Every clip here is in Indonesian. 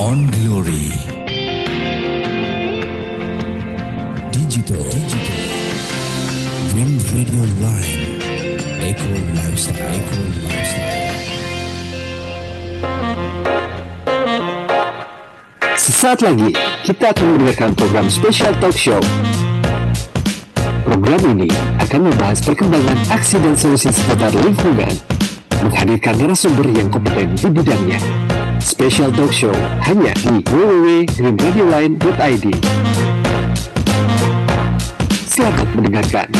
On Glory Digital Green Radio Line Eco Lifestyle. Sesaat lagi kita akan mendengarkan program Special Talk Show. Program ini akan membahas perkembangan aksi dan solusi seputar lingkungan, menghadirkan narasumber yang kompeten di bidangnya. Special Talk Show hanya di www.greenradioline.id. Selamat mendengarkan.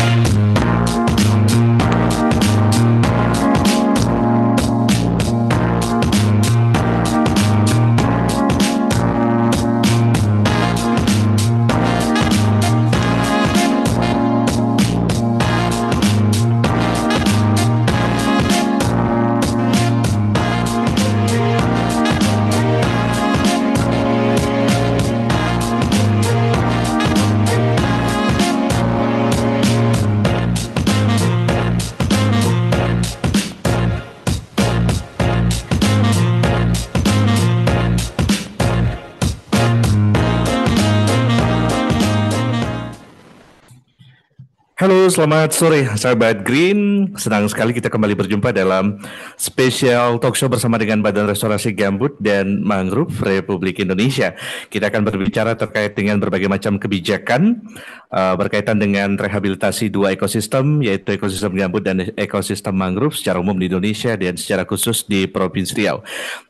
Halo, selamat sore sahabat Green. Senang sekali kita kembali berjumpa dalam spesial talk show bersama dengan Badan Restorasi Gambut dan Mangrove Republik Indonesia. Kita akan berbicara terkait dengan berbagai macam kebijakan berkaitan dengan rehabilitasi dua ekosistem, yaitu ekosistem gambut dan ekosistem mangrove secara umum di Indonesia dan secara khusus di Provinsi Riau.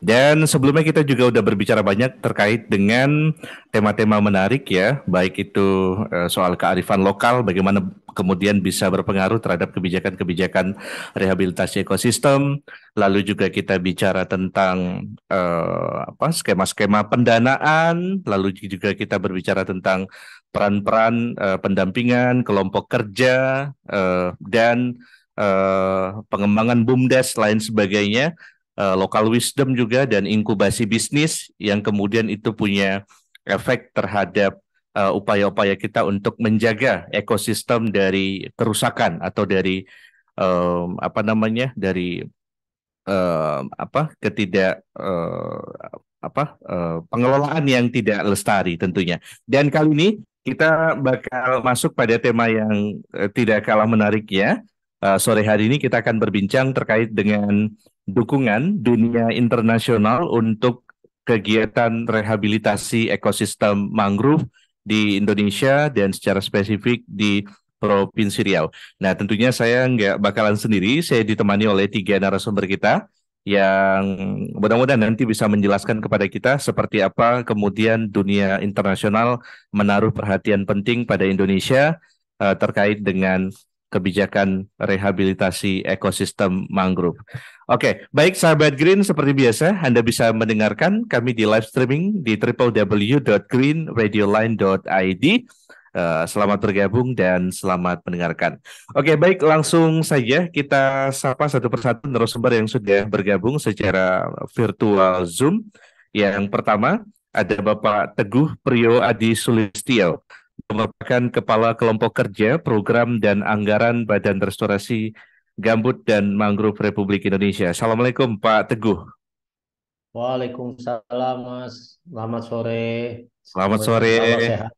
Dan sebelumnya kita juga sudah berbicara banyak terkait dengan tema-tema menarik ya, baik itu soal kearifan lokal, bagaimana kemudian bisa berpengaruh terhadap kebijakan-kebijakan rehabilitasi ekosistem. Lalu juga kita bicara tentang skema-skema pendanaan. Lalu juga kita berbicara tentang peran-peran pendampingan, kelompok kerja, dan pengembangan BUMDes lain sebagainya. Local wisdom juga dan inkubasi bisnis yang kemudian itu punya efek terhadap upaya-upaya kita untuk menjaga ekosistem dari kerusakan atau dari pengelolaan yang tidak lestari tentunya. Dan kali ini kita bakal masuk pada tema yang tidak kalah menarik ya. Sore hari ini kita akan berbincang terkait dengan dukungan dunia internasional untuk kegiatan rehabilitasi ekosistem mangrove di Indonesia dan secara spesifik di Provinsi Riau. Nah, tentunya saya nggak bakalan sendiri, saya ditemani oleh 3 narasumber kita yang mudah-mudahan nanti bisa menjelaskan kepada kita seperti apa kemudian dunia internasional menaruh perhatian penting pada Indonesia terkait dengan kebijakan rehabilitasi ekosistem mangrove. Oke, baik sahabat Green, seperti biasa Anda bisa mendengarkan kami di live streaming di www.greenradioline.id. Selamat bergabung dan selamat mendengarkan. Oke, baik, langsung saja kita sapa satu persatu narasumber yang sudah bergabung secara virtual Zoom. Yang pertama ada Bapak Teguh Priyo Adi Sulistyo, merupakan Kepala Kelompok Kerja Program dan Anggaran Badan Restorasi Gambut dan Mangrove Republik Indonesia. Assalamualaikum Pak Teguh. Waalaikumsalam Mas. Selamat sore. Selamat sore. Sehat.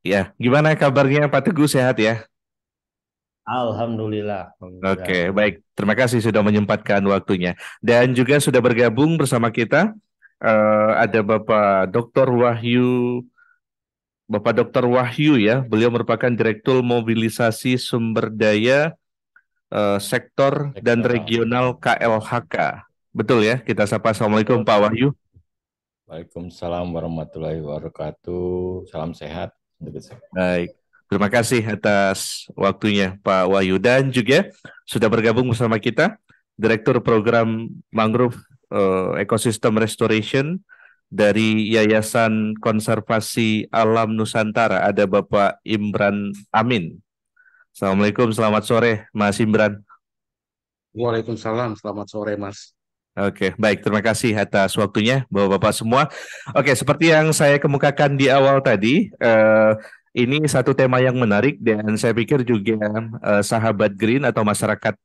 Ya, gimana kabarnya Pak Teguh, sehat ya? Alhamdulillah. Oke, baik. Terima kasih sudah menyempatkan waktunya. Dan juga sudah bergabung bersama kita ada Bapak Dr. Wahyu ya. Beliau merupakan Direktur Mobilisasi Sumber Daya Sektor dan Regional KLHK. Betul ya? Kita sapa. Assalamualaikum Pak Wahyu. Waalaikumsalam warahmatullahi wabarakatuh. Salam sehat. Baik. Terima kasih atas waktunya Pak Wahyu. Dan juga sudah bergabung bersama kita Direktur Program Mangrove Ecosystem Restoration dari Yayasan Konservasi Alam Nusantara, ada Bapak Imran Amin. Assalamualaikum, selamat sore Mas Imran. Waalaikumsalam, selamat sore Mas. Oke, baik, terima kasih atas waktunya Bapak-Bapak semua. Oke, seperti yang saya kemukakan di awal tadi, ini satu tema yang menarik dan saya pikir juga sahabat Green atau masyarakat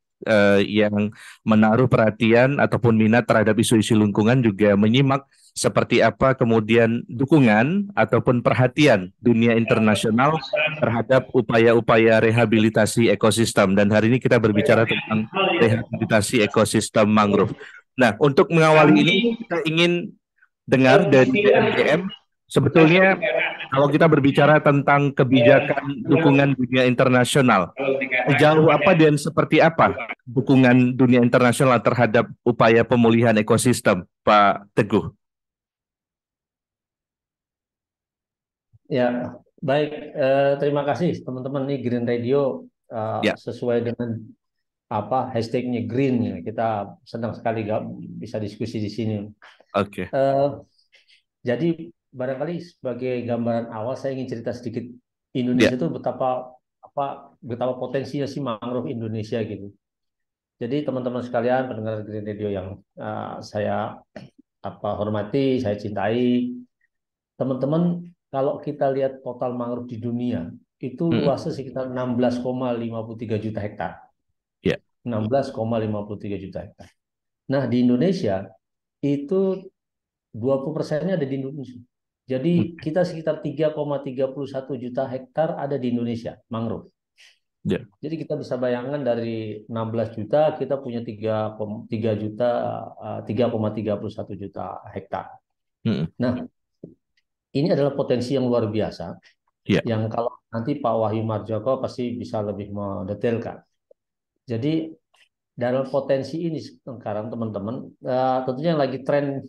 yang menaruh perhatian ataupun minat terhadap isu-isu lingkungan juga menyimak seperti apa kemudian dukungan ataupun perhatian dunia internasional terhadap upaya-upaya rehabilitasi ekosistem. Dan hari ini kita berbicara tentang rehabilitasi ekosistem mangrove. Nah, untuk mengawali ini kita ingin dengar dari BMGM sebetulnya kalau kita berbicara tentang kebijakan dukungan dunia internasional, sejauh apa dan seperti apa dukungan dunia internasional terhadap upaya pemulihan ekosistem, Pak Teguh? Ya, baik. Terima kasih teman-teman nih Green Radio Ya, sesuai dengan apa hashtagnya Green ya. Kita senang sekali bisa diskusi di sini. oke. Eh, jadi barangkali sebagai gambaran awal saya ingin cerita sedikit Ya, Indonesia itu betapa potensinya si mangrove Indonesia gitu. Jadi teman-teman sekalian pendengar Green Radio yang saya hormati, saya cintai, teman-teman kalau kita lihat total mangrove di dunia itu mm, luasnya sekitar 16,53 juta hektar. ya, 16,53 juta hektar. Nah, di Indonesia itu 20%-nya ada di Indonesia. Jadi mm, kita sekitar 3,31 juta hektar ada di Indonesia mangrove. ya, Jadi kita bisa bayangkan dari 16 juta kita punya 3 juta 3,31 juta hektar. mm, Nah, ini adalah potensi yang luar biasa ya, yang kalau nanti Pak Wahyu Marjoko pasti bisa lebih mendetailkan. Jadi dalam potensi ini sekarang teman-teman, tentunya yang lagi tren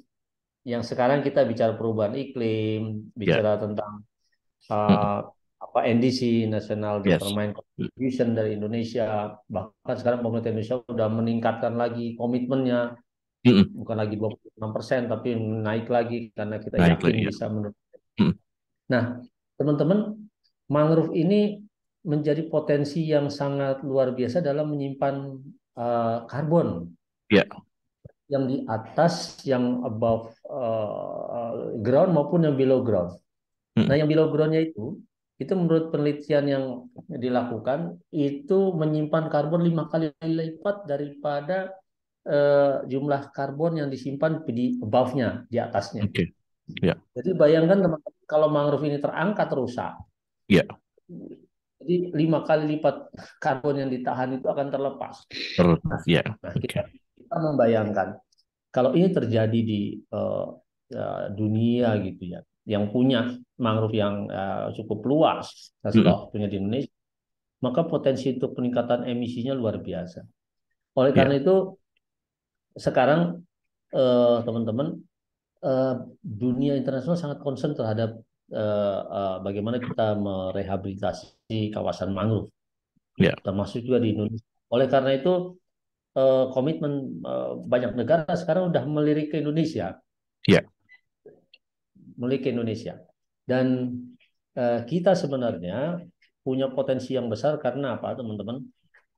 yang sekarang kita bicara perubahan iklim, ya, bicara tentang mm, uh, NDC National yes, Determined Contribution dari Indonesia, bahkan sekarang pemerintah Indonesia sudah meningkatkan lagi komitmennya, mm, bukan lagi 26%, tapi naik lagi karena kita naik yakin lagi ya. bisa menurun. Mm, Nah, teman-teman, mangrove ini menjadi potensi yang sangat luar biasa dalam menyimpan karbon ya, yang di atas, yang above ground maupun yang below ground. Nah, mm, yang below groundnya itu menurut penelitian yang dilakukan itu menyimpan karbon 5 kali lipat daripada jumlah karbon yang disimpan di above-nya, di atasnya. oke, ya, Jadi bayangkan teman-teman kalau mangrove ini terangkat rusak, ya, jadi 5 kali lipat karbon yang ditahan itu akan terlepas. terlepas, ya, Nah, oke, kita membayangkan kalau ini terjadi di dunia gitu ya, yang punya mangrove yang cukup luas, mm, punya di Indonesia, maka potensi untuk peningkatan emisinya luar biasa. Oleh ya, karena itu, sekarang teman-teman, eh, dunia internasional sangat concern terhadap bagaimana kita merehabilitasi kawasan mangrove, ya, termasuk juga di Indonesia. Oleh karena itu, komitmen banyak negara sekarang sudah melirik ke Indonesia, ya, dan kita sebenarnya punya potensi yang besar karena apa, teman-teman?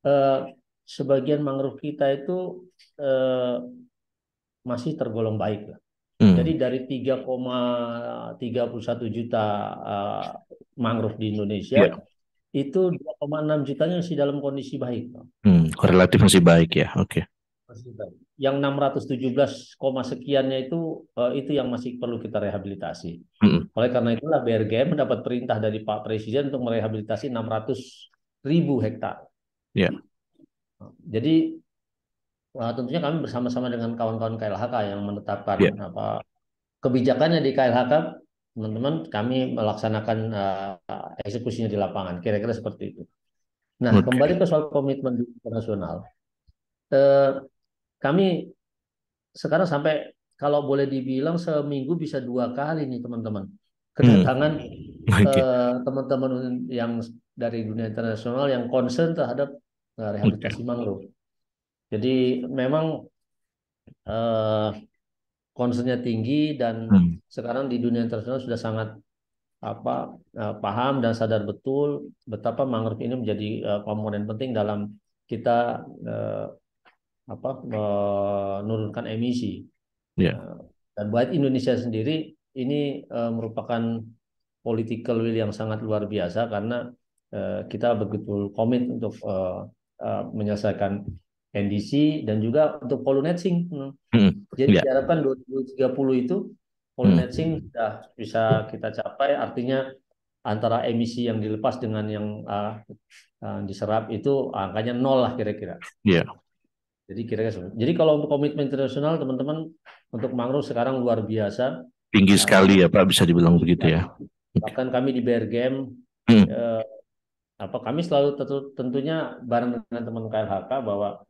Eh, Sebagian mangrove kita itu eh, masih tergolong baik lah. Jadi mm, dari 3,31 juta eh, mangrove di Indonesia, ya, itu 2,6 jutanya masih dalam kondisi baik. relatif masih baik ya, oke, Masih baik. Yang 617, sekiannya itu yang masih perlu kita rehabilitasi. mm, Oleh karena itulah BRGM mendapat perintah dari Pak Presiden untuk merehabilitasi 600.000 hektar. ya, Jadi tentunya kami bersama-sama dengan kawan-kawan KLHK yang menetapkan ya, kebijakannya di KLHK, teman-teman, kami melaksanakan eksekusinya di lapangan. Kira-kira seperti itu. Nah, kembali oke, ke soal komitmen internasional. Eh, Kami sekarang sampai kalau boleh dibilang seminggu bisa 2 kali nih teman-teman mm, kedatangan oke, teman-teman yang dari dunia internasional yang concern terhadap oke, rehabilitasi mangrove. Jadi memang eh, concernnya tinggi dan mm, sekarang di dunia internasional sudah sangat paham dan sadar betul betapa mangrove ini menjadi komponen penting dalam kita eh, menurunkan emisi. ya, Nah, dan buat Indonesia sendiri ini merupakan political will yang sangat luar biasa karena kita begitu komit untuk menyelesaikan NDC dan juga untuk pollination. mm, Jadi ya, diharapkan 2030 itu pollinating sudah bisa kita capai, artinya antara emisi yang dilepas dengan yang diserap itu angkanya nol lah kira-kira. Iya. Jadi kira-kira seperti. Jadi kalau untuk komitmen internasional teman-teman untuk mangrove sekarang luar biasa. Tinggi sekali ya Pak, bisa dibilang begitu ya. Bahkan kami di BRGM kami selalu tentunya bareng dengan teman KLHK bahwa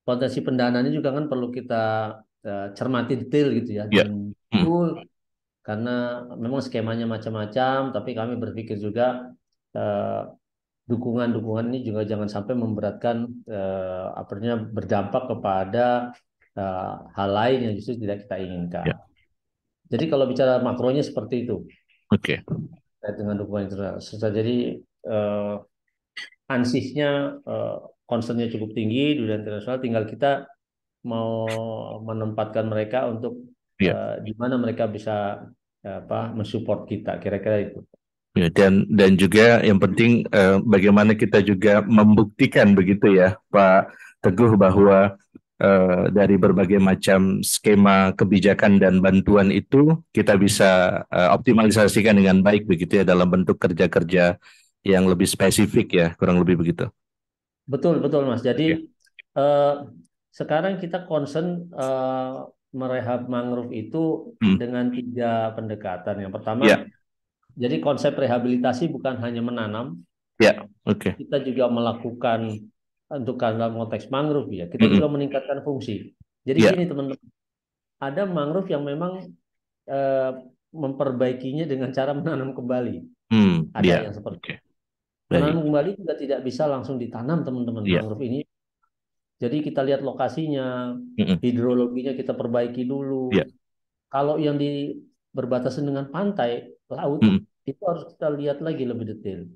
potensi pendanaannya juga kan perlu kita cermati detail gitu ya. Iya. Dan betul karena memang skemanya macam-macam, tapi kami berpikir juga dukungan-dukungan ini juga jangan sampai memberatkan berdampak kepada hal lain yang justru tidak kita inginkan. Ya. Jadi kalau bicara makronya seperti itu. Oke. Dengan dukungan internasional. Jadi ansihnya concernnya cukup tinggi di dunia internasional, tinggal kita mau menempatkan mereka untuk di mana mereka bisa mensupport kita, kira-kira itu. Ya, dan juga yang penting bagaimana kita juga membuktikan begitu ya Pak Teguh bahwa dari berbagai macam skema kebijakan dan bantuan itu kita bisa optimalisasikan dengan baik begitu ya dalam bentuk kerja-kerja yang lebih spesifik ya, kurang lebih begitu. Betul Mas. Jadi sekarang kita concern merehab mangrove itu dengan 3 pendekatan. Yang pertama, jadi konsep rehabilitasi bukan hanya menanam. Ya, oke. Kita juga melakukan untuk dalam konteks mangrove ya, kita juga meningkatkan fungsi. Jadi gini teman-teman, ada mangrove yang memang memperbaikinya dengan cara menanam kembali. Ada yang seperti itu. Menanam kembali juga tidak bisa langsung ditanam teman-teman mangrove ini. Jadi kita lihat lokasinya, hidrologinya kita perbaiki dulu. Kalau yang berbatasan dengan pantai, laut, itu harus kita lihat lagi lebih detail.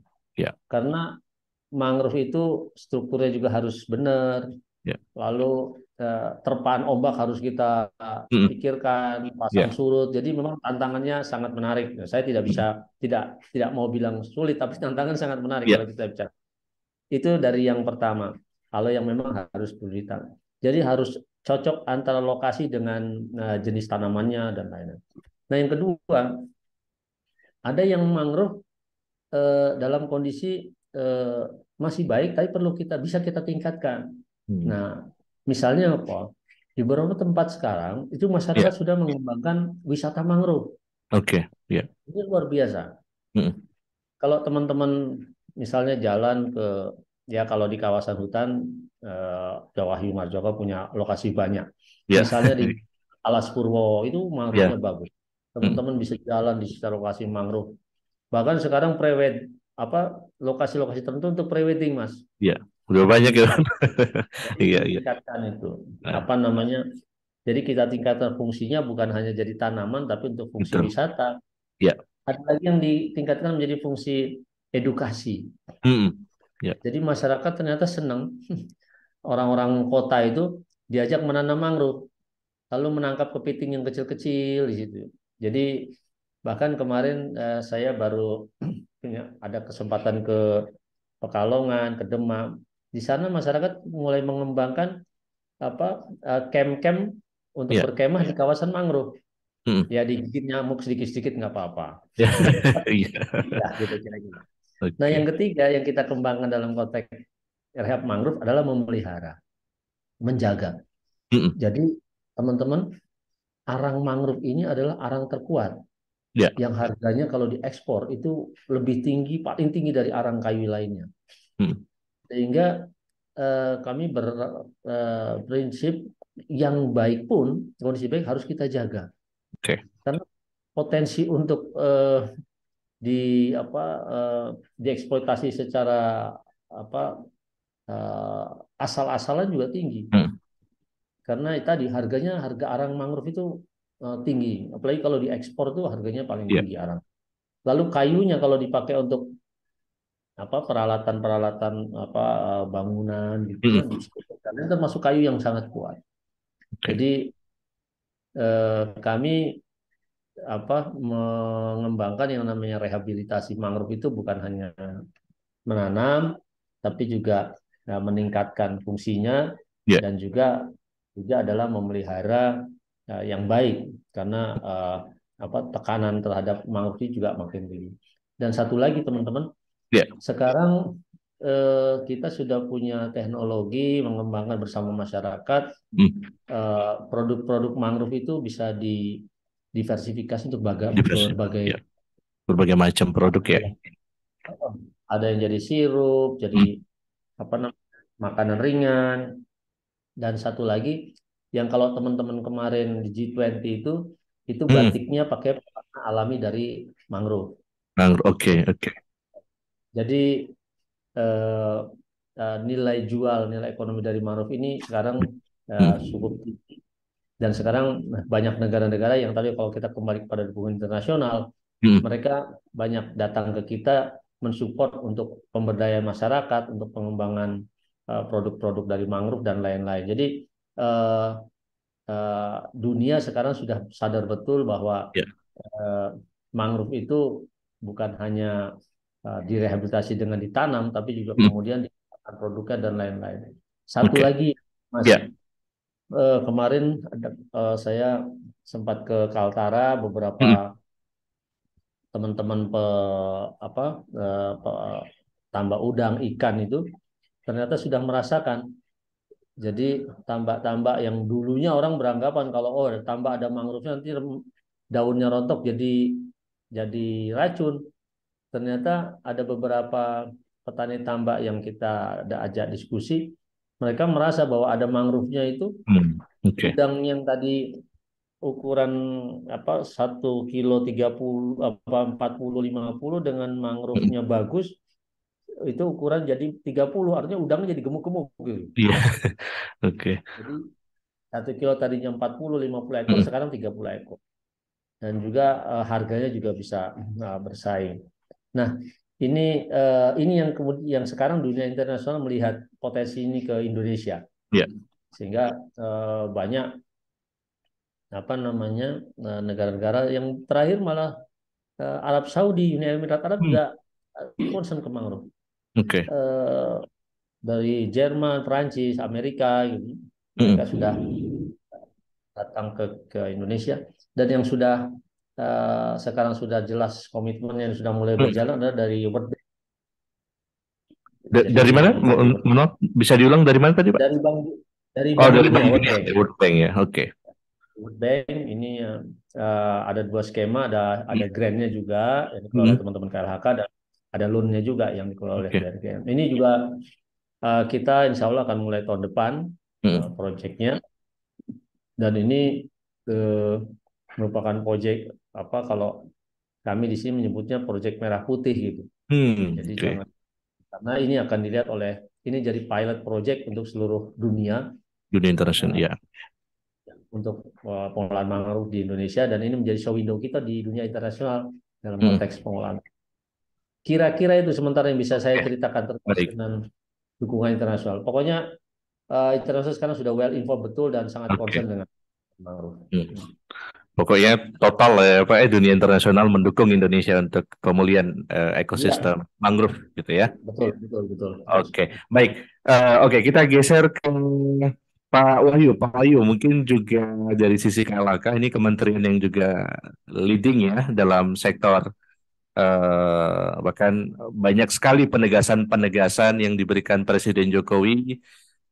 Karena mangrove itu strukturnya juga harus benar. Lalu terpaan ombak harus kita pikirkan, pasang surut. Jadi memang tantangannya sangat menarik. Saya tidak mau bilang sulit, tapi tantangan sangat menarik kalau kita bicara. Itu dari yang pertama. Kalau yang memang harus prioritas. Jadi harus cocok antara lokasi dengan jenis tanamannya dan lain-lain. Nah, yang kedua, ada yang mangrove dalam kondisi masih baik, tapi bisa kita tingkatkan. Nah, misalnya apa? Di beberapa tempat sekarang itu masyarakat sudah mengembangkan wisata mangrove. Oke. Ini luar biasa. Kalau teman-teman misalnya jalan ke kalau di kawasan hutan, Jawa Wahyu Marjoko punya lokasi banyak. Misalnya di Alas Purwo itu mangrove-nya bagus. Teman-teman bisa jalan di sekitar lokasi mangrove. Bahkan sekarang lokasi-lokasi tertentu untuk pre-wedding, Mas. Iya, udah banyak ya. Tingkatkan itu. Jadi kita tingkatkan fungsinya bukan hanya jadi tanaman, tapi untuk fungsi wisata. Ada lagi yang ditingkatkan menjadi fungsi edukasi. Jadi masyarakat ternyata senang. Orang-orang kota itu diajak menanam mangrove, lalu menangkap kepiting yang kecil-kecil di situ. Jadi bahkan kemarin saya baru ada kesempatan ke Pekalongan, ke Demak. Di sana masyarakat mulai mengembangkan camp-camp untuk berkemah di kawasan mangrove. Ya digigit nyamuk sedikit-sedikit nggak apa-apa. Gitu kira-kira. Nah, yang ketiga yang kita kembangkan dalam konteks rehab mangrove adalah memelihara, menjaga. Jadi teman-teman, arang mangrove ini adalah arang terkuat yang harganya kalau diekspor itu lebih tinggi, paling tinggi dari arang kayu lainnya. Sehingga kami berprinsip yang baik pun, kondisi baik harus kita jaga. Karena potensi untuk dieksploitasi secara asal-asalan juga tinggi. Karena tadi harga arang mangrove itu tinggi, apalagi kalau diekspor tuh harganya paling tinggi arang. Lalu kayunya kalau dipakai untuk peralatan bangunan gitu kan karena termasuk kayu yang sangat kuat. Jadi kami mengembangkan yang namanya rehabilitasi mangrove itu bukan hanya menanam, tapi juga meningkatkan fungsinya dan juga adalah memelihara yang baik karena tekanan terhadap mangrove ini juga makin tinggi. Dan satu lagi teman-teman, Ya. sekarang kita sudah punya teknologi mengembangkan bersama masyarakat. Produk-produk mangrove itu bisa didiversifikasi untuk berbagai berbagai macam produk ya. Ada yang jadi sirup, jadi makanan ringan, dan satu lagi yang kalau teman-teman kemarin di G20 itu batiknya pakai pewarna alami dari mangrove. Oke. Jadi nilai ekonomi dari mangrove ini sekarang cukup tinggi. Dan sekarang banyak negara-negara yang tadi kalau kita kembali kepada dukungan internasional, mereka banyak datang ke kita mensupport untuk pemberdayaan masyarakat, untuk pengembangan produk-produk dari mangrove dan lain-lain. Jadi dunia sekarang sudah sadar betul bahwa mangrove itu bukan hanya direhabilitasi dengan ditanam, tapi juga kemudian dikembangkan produknya dan lain-lain. Satu lagi, Mas, kemarin saya sempat ke Kaltara, beberapa teman-teman tambak udang ikan itu ternyata sudah merasakan. Jadi tambak-tambak yang dulunya orang beranggapan kalau tambak ada mangrove-nya nanti daunnya rontok jadi racun. Ternyata ada beberapa petani tambak yang kita ada ajak diskusi, mereka merasa bahwa ada mangrove-nya itu udang yang tadi ukuran 1 kilo 30 40 50 dengan mangrove-nya bagus itu ukuran jadi 30, artinya udangnya jadi gemuk-gemuk gitu. Iya. Oke. Jadi 1 kilo tadinya 40 50 ekor sekarang 30 ekor. Dan juga harganya juga bisa bersaing. Nah, ini yang sekarang dunia internasional melihat potensi ini ke Indonesia. Yeah. Sehingga banyak negara-negara yang terakhir malah Arab Saudi, Uni Emirat Arab juga concern ke mangrove. Oke. Dari Jerman, Prancis, Amerika, gitu. Mereka sudah datang ke Indonesia, dan yang sudah sekarang sudah jelas komitmen yang sudah mulai berjalan adalah dari World Bank. Dari mana? Bisa diulang dari mana tadi, Pak? Dari Bank World Bank ya. Oke. World Bank ini ada 2 skema, ada grantnya juga yang dikelola oleh teman-teman KLHK, dan ada loan-nya juga yang dikelola oleh BRGM. Ini juga kita insya Allah akan mulai tahun depan proyeknya, dan ini merupakan proyek kalau kami di sini menyebutnya proyek merah putih gitu. Jadi karena ini akan dilihat ini jadi pilot project untuk seluruh dunia internasional ya. Untuk pengolahan mangrove di Indonesia, dan ini menjadi show window kita di dunia internasional dalam konteks pengolahan. Kira-kira itu sementara yang bisa saya ceritakan terkait dengan dukungan internasional. Pokoknya internasional sekarang sudah well informed betul dan sangat concern dengan mangrove. Pokoknya total ya Pak, dunia internasional mendukung Indonesia untuk pemulihan ekosistem mangrove gitu ya. Betul. Oke. Baik. Oke, kita geser ke Pak Wahyu. Pak Wahyu, mungkin juga dari sisi KLHK, ini kementerian yang juga leading ya dalam sektor, bahkan banyak sekali penegasan-penegasan yang diberikan Presiden Jokowi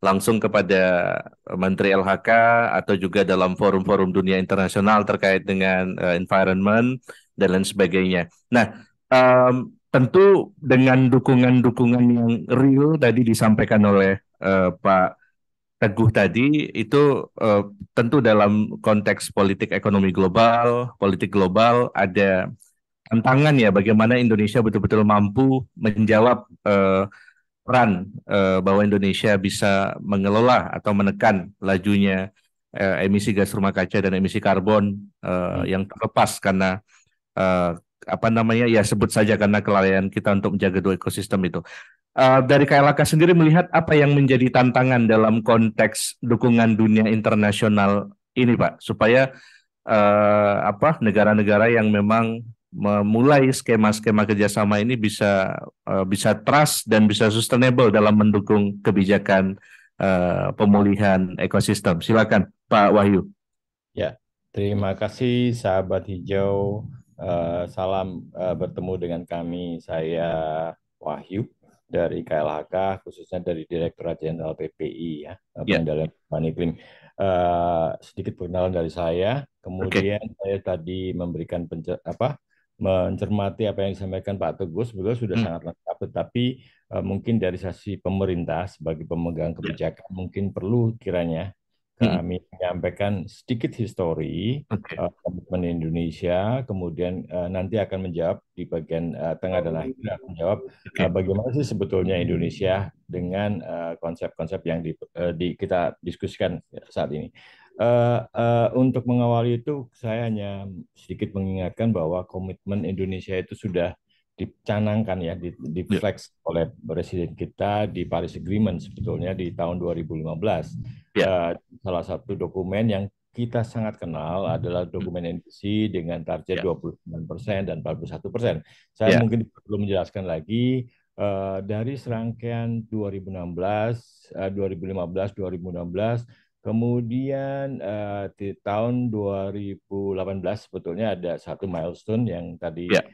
langsung kepada Menteri LHK atau juga dalam forum-forum dunia internasional terkait dengan environment dan lain sebagainya. Nah, tentu dengan dukungan-dukungan yang real tadi disampaikan oleh Pak Teguh tadi, itu tentu dalam konteks politik ekonomi global, politik global ada tantangan ya, bagaimana Indonesia betul-betul mampu menjawab peran bahwa Indonesia bisa mengelola atau menekan lajunya emisi gas rumah kaca dan emisi karbon yang terlepas karena sebut saja karena kelalaian kita untuk menjaga 2 ekosistem itu. Dari KLHK sendiri melihat apa yang menjadi tantangan dalam konteks dukungan dunia internasional ini, Pak, supaya negara-negara yang memang memulai skema-skema kerjasama ini bisa trust dan bisa sustainable dalam mendukung kebijakan pemulihan ekosistem. Silakan Pak Wahyu. Ya, Terima kasih sahabat hijau. Salam bertemu dengan kami. Saya Wahyu dari KLHK, khususnya dari Direktorat Jenderal PPI ya, Ya, Pengendalian Perubahan Iklim. Sedikit perkenalan dari saya. oke. Kemudian saya tadi memberikan mencermati apa yang disampaikan Pak Teguh. Sebetulnya sudah Hmm, sangat lengkap, tetapi mungkin dari sisi pemerintah sebagai pemegang ya, kebijakan mungkin perlu kiranya hmm, kami menyampaikan sedikit histori oke. komitmen Indonesia, kemudian nanti akan menjawab di bagian tengah dan akhir akan menjawab Oke. bagaimana sih sebetulnya Indonesia dengan konsep-konsep yang kita diskusikan saat ini. Untuk mengawali itu, saya hanya sedikit mengingatkan bahwa komitmen Indonesia itu sudah dicanangkan ya, Ya, flex oleh Presiden kita di Paris Agreement sebetulnya di tahun 2015. ya, Salah satu dokumen yang kita sangat kenal adalah hmm, dokumen NDC dengan target ya, 29% dan 41%. Saya ya, mungkin perlu menjelaskan lagi dari serangkaian 2016, 2015, 2016, kemudian di tahun 2018 sebetulnya ada satu milestone yang tadi ya,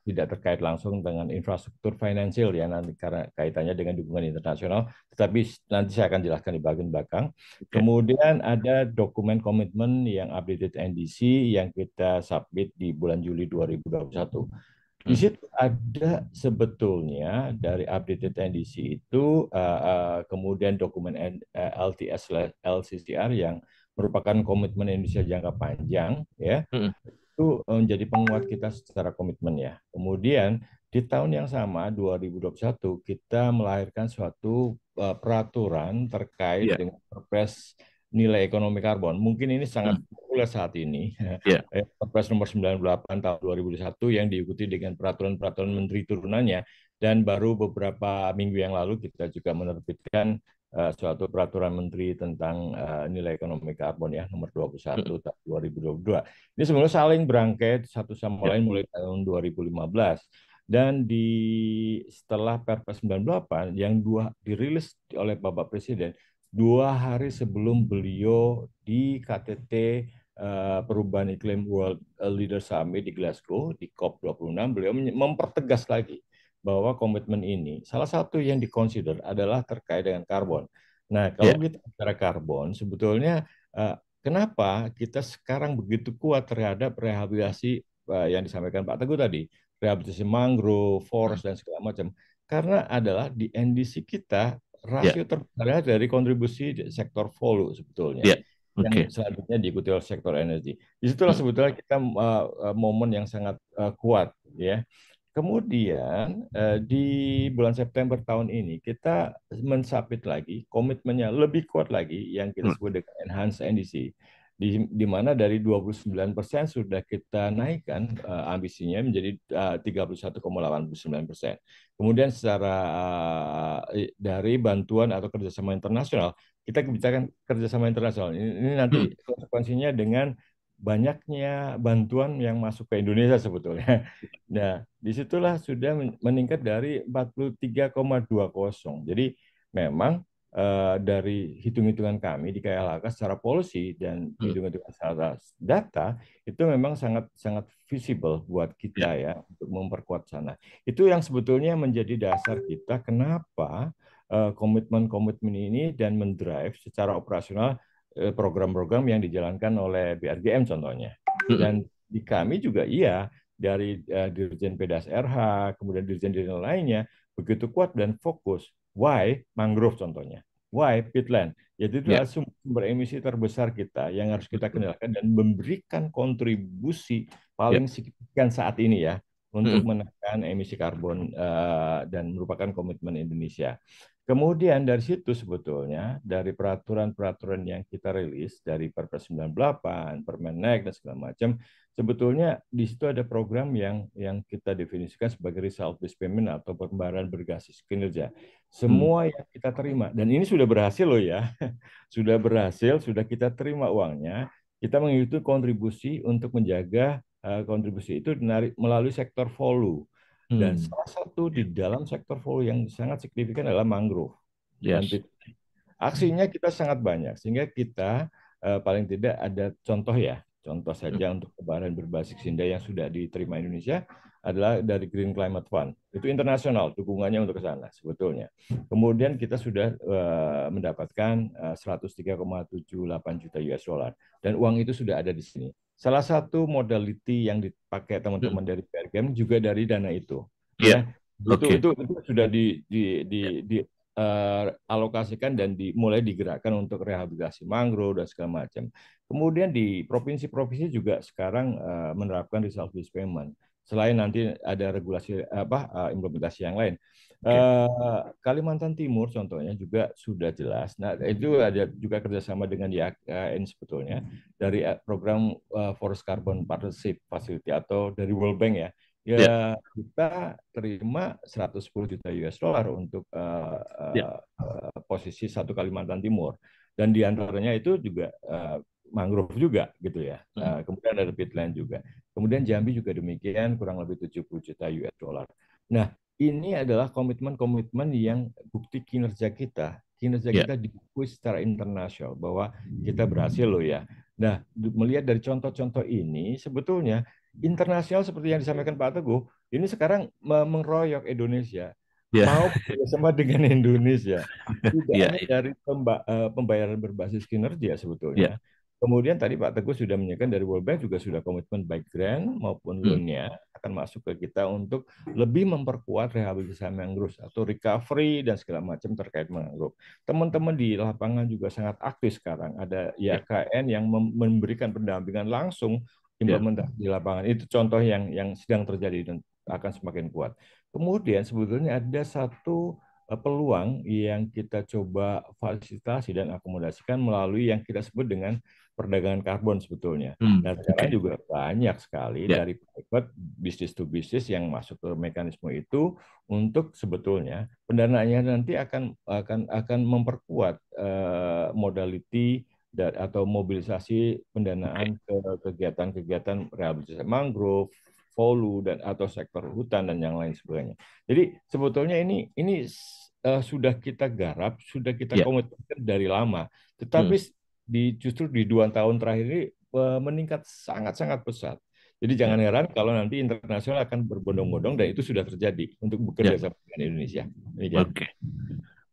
tidak terkait langsung dengan infrastruktur finansial ya nanti karena kaitannya dengan dukungan internasional, tetapi nanti saya akan jelaskan di bagian belakang. oke. Kemudian ada dokumen komitmen yang updated NDC yang kita submit di bulan Juli 2021. Di Hmm, situ ada sebetulnya dari updated NDC itu kemudian dokumen LTS LCCR yang merupakan komitmen Indonesia jangka panjang ya, hmm, itu menjadi penguat kita secara komitmen ya. Kemudian di tahun yang sama 2021 kita melahirkan suatu peraturan terkait ya, dengan Perpres nilai ekonomi karbon. Mungkin ini sangat hmm, populer saat ini. ya, Perpres nomor 98 tahun 2001 yang diikuti dengan peraturan-peraturan menteri turunannya, dan baru beberapa minggu yang lalu kita juga menerbitkan suatu peraturan menteri tentang nilai ekonomi karbon ya nomor hmm, 21 tahun 2022. Ini sebenarnya saling berangkai satu sama ya, lain mulai tahun 2015. Dan setelah Perpres 98 yang dirilis oleh Bapak Presiden 2 hari sebelum beliau di KTT Perubahan Iklim World Leader Summit di Glasgow di COP26, beliau mempertegas lagi bahwa komitmen ini salah satu yang dikonsider adalah terkait dengan karbon. Nah, kalau ya, kita bicara karbon, sebetulnya kenapa kita sekarang begitu kuat terhadap rehabilitasi yang disampaikan Pak Teguh tadi, rehabilitasi mangrove, hmm, forest dan segala macam? Karena adalah di NDC kita ya, rasio terbesar dari kontribusi di sektor volume sebetulnya, ya, yang oke. selanjutnya diikuti oleh sektor energi. Disitulah Hmm, sebetulnya kita momen yang sangat kuat ya. Kemudian di bulan September tahun ini kita mensubmit lagi komitmennya lebih kuat lagi yang kita hmm, sebut dengan enhanced NDC, di mana dari 29% sudah kita naikkan ambisinya menjadi 31,89%. Kemudian secara dari bantuan atau kerjasama internasional, kita kebijakan kerjasama internasional ini nanti hmm, konsekuensinya dengan banyaknya bantuan yang masuk ke Indonesia sebetulnya. Nah, disitulah sudah meningkat dari 43,20. Jadi memang dari hitung-hitungan kami di KLHK secara policy dan hmm, hitung-hitungan secara data itu memang sangat sangat visible buat ya, kita ya untuk memperkuat sana. Itu yang sebetulnya menjadi dasar kita kenapa komitmen-komitmen ini dan mendrive secara operasional program-program yang dijalankan oleh BRGM contohnya. hmm, Dan di kami juga iya, dari Dirjen PDAS RH, kemudian Dirjen-Dirjen lainnya, begitu kuat dan fokus. Why? Mangrove contohnya. Why? Peatland. Yaitu itu ya, adalah sumber emisi terbesar kita yang harus kita betul. kendalikan dan memberikan kontribusi Ya, paling signifikan saat ini ya untuk hmm, menekan emisi karbon dan merupakan komitmen Indonesia. Kemudian dari situ sebetulnya dari peraturan-peraturan yang kita rilis dari Perpres 98, Permenek dan segala macam, sebetulnya di situ ada program yang kita definisikan sebagai result based payment atau pembayaran berbasis kinerja. hmm, Semua yang kita terima dan ini sudah berhasil loh ya. Sudah berhasil, sudah kita terima uangnya. Kita mengikuti kontribusi untuk menjaga kontribusi itu melalui sektor volume. Dan hmm, salah satu di dalam sektor volume yang sangat signifikan adalah mangrove. Dan yes, aksinya kita sangat banyak, sehingga kita paling tidak ada contoh ya. Contoh saja untuk bahan berbasis Hinda yang sudah diterima Indonesia adalah dari Green Climate Fund. Itu internasional, dukungannya untuk ke sana sebetulnya. Kemudian kita sudah mendapatkan 103,78 juta US dollar. Dan uang itu sudah ada di sini. Salah satu modality yang dipakai teman-teman dari PRGM juga dari dana itu. Iya. Itu sudah alokasikan dan mulai digerakkan untuk rehabilitasi mangrove dan segala macam. Kemudian di provinsi-provinsi juga sekarang menerapkan result-based payment. Selain nanti ada regulasi implementasi yang lain. Kalimantan Timur contohnya juga sudah jelas. Nah, itu ada juga kerjasama dengan IAKN sebetulnya dari program Forest Carbon Partnership Facility atau dari World Bank ya. Kita terima 110 juta US dollar untuk posisi satu Kalimantan Timur, dan diantaranya itu juga mangrove juga gitu ya. Kemudian ada peatland juga. Kemudian Jambi juga demikian, kurang lebih 70 juta US dollar. Nah, ini adalah komitmen-komitmen yang bukti kinerja kita diakui secara internasional bahwa kita berhasil loh ya. Nah, melihat dari contoh-contoh ini sebetulnya internasional seperti yang disampaikan Pak Teguh, ini sekarang mengeroyok Indonesia, mau bersama dengan Indonesia, tidak hanya dari pembayaran berbasis kinerja sebetulnya. Kemudian tadi Pak Teguh sudah menyampaikan dari World Bank juga sudah komitmen baik grant maupun loan-nya akan masuk ke kita untuk lebih memperkuat rehabilitasi mangrove atau recovery dan segala macam terkait mangrove. Teman-teman di lapangan juga sangat aktif sekarang. Ada IAKN yang memberikan pendampingan langsung implementasi di lapangan. Itu contoh yang sedang terjadi dan akan semakin kuat. Kemudian sebetulnya ada satu peluang yang kita coba fasilitasi dan akomodasikan melalui yang kita sebut dengan perdagangan karbon sebetulnya. Nah, sekarang juga banyak sekali dari private business to business yang masuk ke mekanisme itu untuk sebetulnya pendanaannya nanti akan memperkuat modality atau mobilisasi pendanaan ke kegiatan-kegiatan rehabilitasi mangrove, hulu dan atau sektor hutan dan yang lain sebagainya. Jadi sebetulnya ini sudah kita garap, sudah kita komitmen dari lama. Tetapi justru di 2 tahun terakhir ini meningkat sangat-sangat pesat. Jadi jangan heran kalau nanti internasional akan berbondong-bondong, dan itu sudah terjadi untuk bekerja sama dengan Indonesia.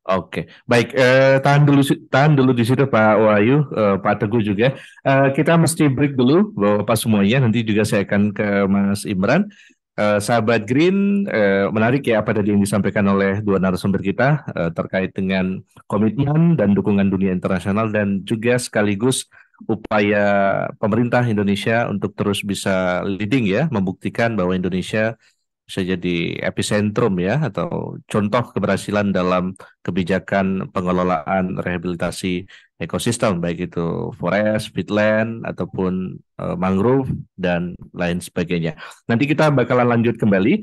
Oke, baik. Tahan dulu di situ Pak Wahyu, Pak Teguh juga. Kita mesti break dulu, Bapak semuanya. Nanti juga saya akan ke Mas Imran. Sahabat Green, menarik ya apa tadi yang disampaikan oleh dua narasumber kita terkait dengan komitmen dan dukungan dunia internasional dan juga sekaligus upaya pemerintah Indonesia untuk terus bisa leading ya, membuktikan bahwa Indonesia bisa jadi epicentrum ya atau contoh keberhasilan dalam kebijakan pengelolaan rehabilitasi ekosistem baik itu forest, peatland ataupun mangrove dan lain sebagainya. Nanti kita bakalan lanjut kembali,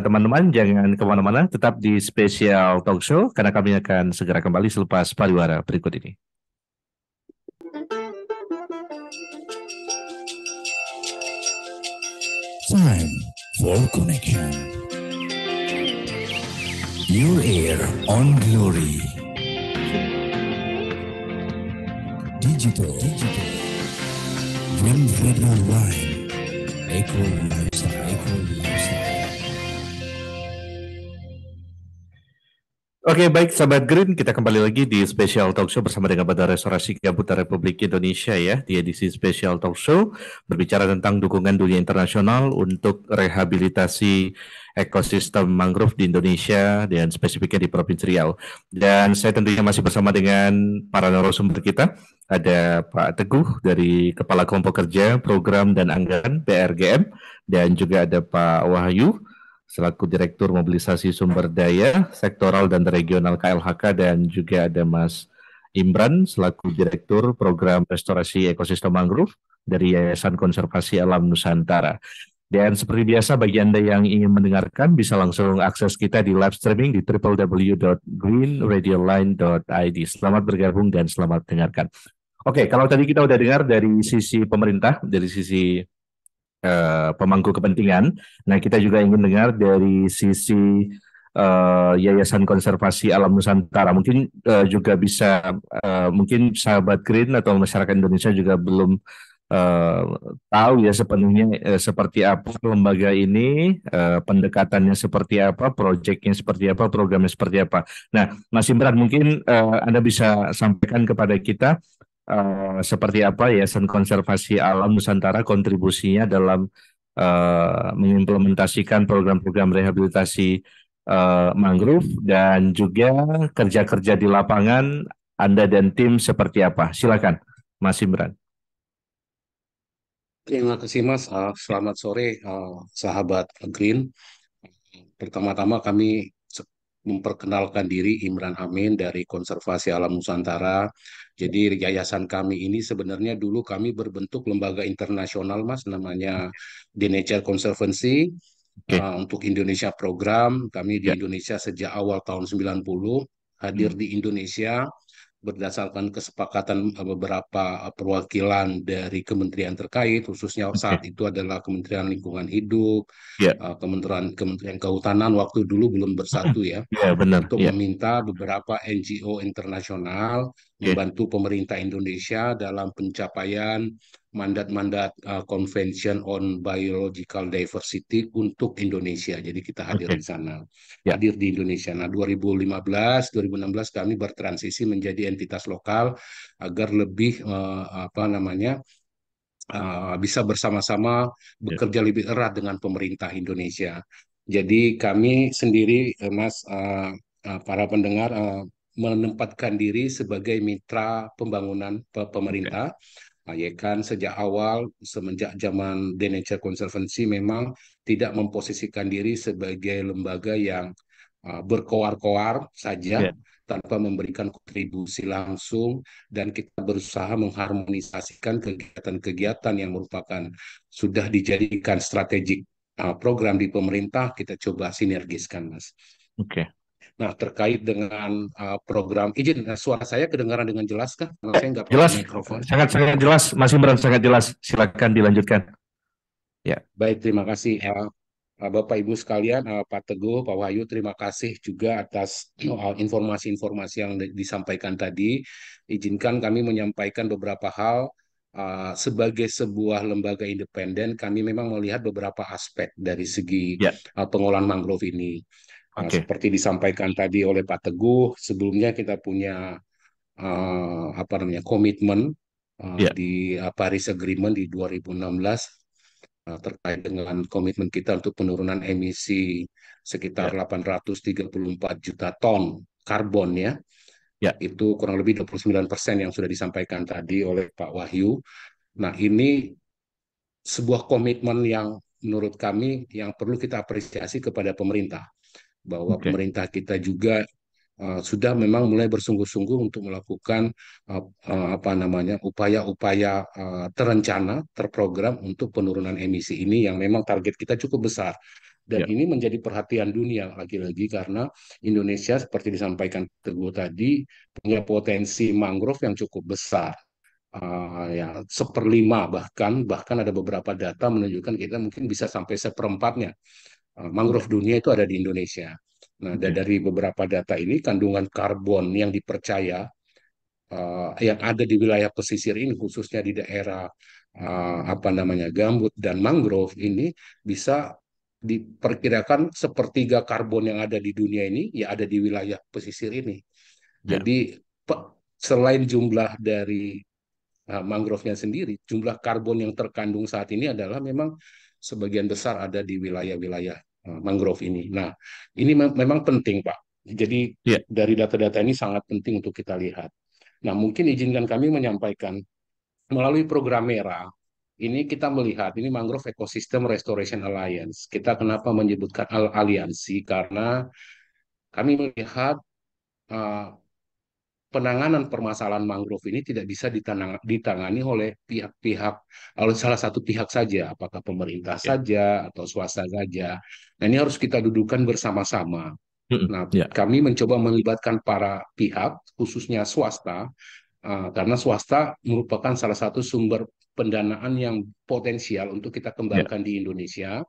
teman-teman jangan kemana-mana, tetap di Special Talk Show karena kami akan segera kembali selepas pariwara berikut ini. Time for connection. Your air on Glory. Digital. Green Radio Line. Eco Lifestyle. Oke, baik sahabat Green, kita kembali lagi di Special Talk Show bersama dengan Badan Restorasi Gambut Republik Indonesia ya, di edisi Special Talk Show berbicara tentang dukungan dunia internasional untuk rehabilitasi ekosistem mangrove di Indonesia dan spesifiknya di Provinsi Riau. Dan saya tentunya masih bersama dengan para narasumber kita. Ada Pak Teguh dari Kepala Kelompok Kerja Program dan Anggaran PRGM, dan juga ada Pak Wahyu selaku Direktur Mobilisasi Sumber Daya Sektoral dan Regional KLHK, dan juga ada Mas Imran selaku Direktur Program Restorasi Ekosistem Mangrove dari Yayasan Konservasi Alam Nusantara. Dan seperti biasa bagi Anda yang ingin mendengarkan bisa langsung akses kita di live streaming di www.greenradioline.id. Selamat bergabung dan selamat dengarkan. Oke, kalau tadi kita udah dengar dari sisi pemerintah, dari sisi pemangku kepentingan. Nah, kita juga ingin dengar dari sisi Yayasan Konservasi Alam Nusantara. Mungkin juga bisa, mungkin sahabat Green atau masyarakat Indonesia juga belum eh, tahu ya sepenuhnya seperti apa lembaga ini, pendekatannya seperti apa, proyeknya seperti apa, programnya seperti apa. Nah, Mas Imran mungkin Anda bisa sampaikan kepada kita seperti apa Yayasan Konservasi Alam Nusantara kontribusinya dalam mengimplementasikan program-program rehabilitasi mangrove dan juga kerja-kerja di lapangan Anda dan tim seperti apa? Silakan, Mas Imran. Terima kasih Mas. Selamat sore sahabat Green. Pertama-tama kami memperkenalkan diri Imran Amin dari Konservasi Alam Nusantara. Jadi yayasan kami ini sebenarnya dulu kami berbentuk lembaga internasional Mas, namanya The Nature Conservancy. Oke, Untuk Indonesia program, kami di ya. Indonesia sejak awal tahun 90, hadir Hmm. di Indonesia berdasarkan kesepakatan beberapa perwakilan dari kementerian terkait, khususnya Oke, saat itu adalah Kementerian Lingkungan Hidup, ya. Kementerian Kementerian Kehutanan waktu dulu belum bersatu ya, Ya, benar, untuk ya. meminta beberapa NGO internasional Oke, membantu pemerintah Indonesia dalam pencapaian mandat-mandat Convention on Biological Diversity untuk Indonesia. Jadi kita hadir oke, di sana, ya. hadir di Indonesia. Nah, 2015, 2016 kami bertransisi menjadi entitas lokal agar lebih bisa bersama-sama Ya. bekerja lebih erat dengan pemerintah Indonesia. Jadi kami sendiri, Mas, para pendengar, menempatkan diri sebagai mitra pembangunan Oke, pemerintah. Ya kan sejak awal semenjak zaman The Nature Conservancy memang tidak memposisikan diri sebagai lembaga yang berkoar-koar saja ya. tanpa memberikan kontribusi langsung, dan kita berusaha mengharmonisasikan kegiatan-kegiatan yang merupakan sudah dijadikan strategik program di pemerintah, kita coba sinergiskan, Mas. Oke. Nah, terkait dengan program izin, suara saya kedengaran dengan jelas kah? Karena saya nggak pakai Jelas, mikrofon. sangat-sangat jelas, Mas Imran, sangat jelas. Silakan dilanjutkan. Ya, Baik, terima kasih. Bapak Ibu sekalian, Pak Teguh, Pak Wahyu, terima kasih juga atas informasi-informasi yang disampaikan tadi. Izinkan kami menyampaikan beberapa hal. Sebagai sebuah lembaga independen, kami memang melihat beberapa aspek dari segi ya. pengolahan mangrove ini. Oke. Seperti disampaikan tadi oleh Pak Teguh, sebelumnya kita punya komitmen Ya, di Paris Agreement di 2016, terkait dengan komitmen kita untuk penurunan emisi sekitar ya, 834 juta ton karbon ya. ya. Itu kurang lebih 29% yang sudah disampaikan tadi oleh Pak Wahyu. Nah, ini sebuah komitmen yang menurut kami yang perlu kita apresiasi kepada pemerintah, bahwa Oke. pemerintah kita juga sudah memang mulai bersungguh-sungguh untuk melakukan upaya-upaya terencana, terprogram untuk penurunan emisi ini yang memang target kita cukup besar. Dan Ya, ini menjadi perhatian dunia lagi-lagi karena Indonesia seperti disampaikan Teguh tadi punya potensi mangrove yang cukup besar. Ya, seperlima bahkan ada beberapa data menunjukkan kita mungkin bisa sampai seperempatnya ya. mangrove dunia itu ada di Indonesia. Nah, Oke. dari beberapa data ini, kandungan karbon yang dipercaya yang ada di wilayah pesisir ini, khususnya di daerah gambut dan mangrove ini, bisa diperkirakan sepertiga karbon yang ada di dunia ini ya ada di wilayah pesisir ini. Ya, Jadi selain jumlah dari mangrove-nya sendiri, jumlah karbon yang terkandung saat ini adalah memang sebagian besar ada di wilayah-wilayah mangrove ini. Nah, ini memang penting, Pak. Jadi ya. dari data-data ini sangat penting untuk kita lihat. Nah, mungkin izinkan kami menyampaikan melalui program Merah, ini kita melihat ini Mangrove Ecosystem Restoration Alliance. Kita kenapa menyebutkan aliansi? Karena kami melihat uh, penanganan permasalahan mangrove ini tidak bisa ditangani oleh pihak-pihak, oleh salah satu pihak saja, apakah pemerintah Oke. saja atau swasta saja. Nah, ini harus kita dudukan bersama-sama. Mm-mm. Nah, Ya, kami mencoba melibatkan para pihak, khususnya swasta, karena swasta merupakan salah satu sumber pendanaan yang potensial untuk kita ya, kembangkan di Indonesia,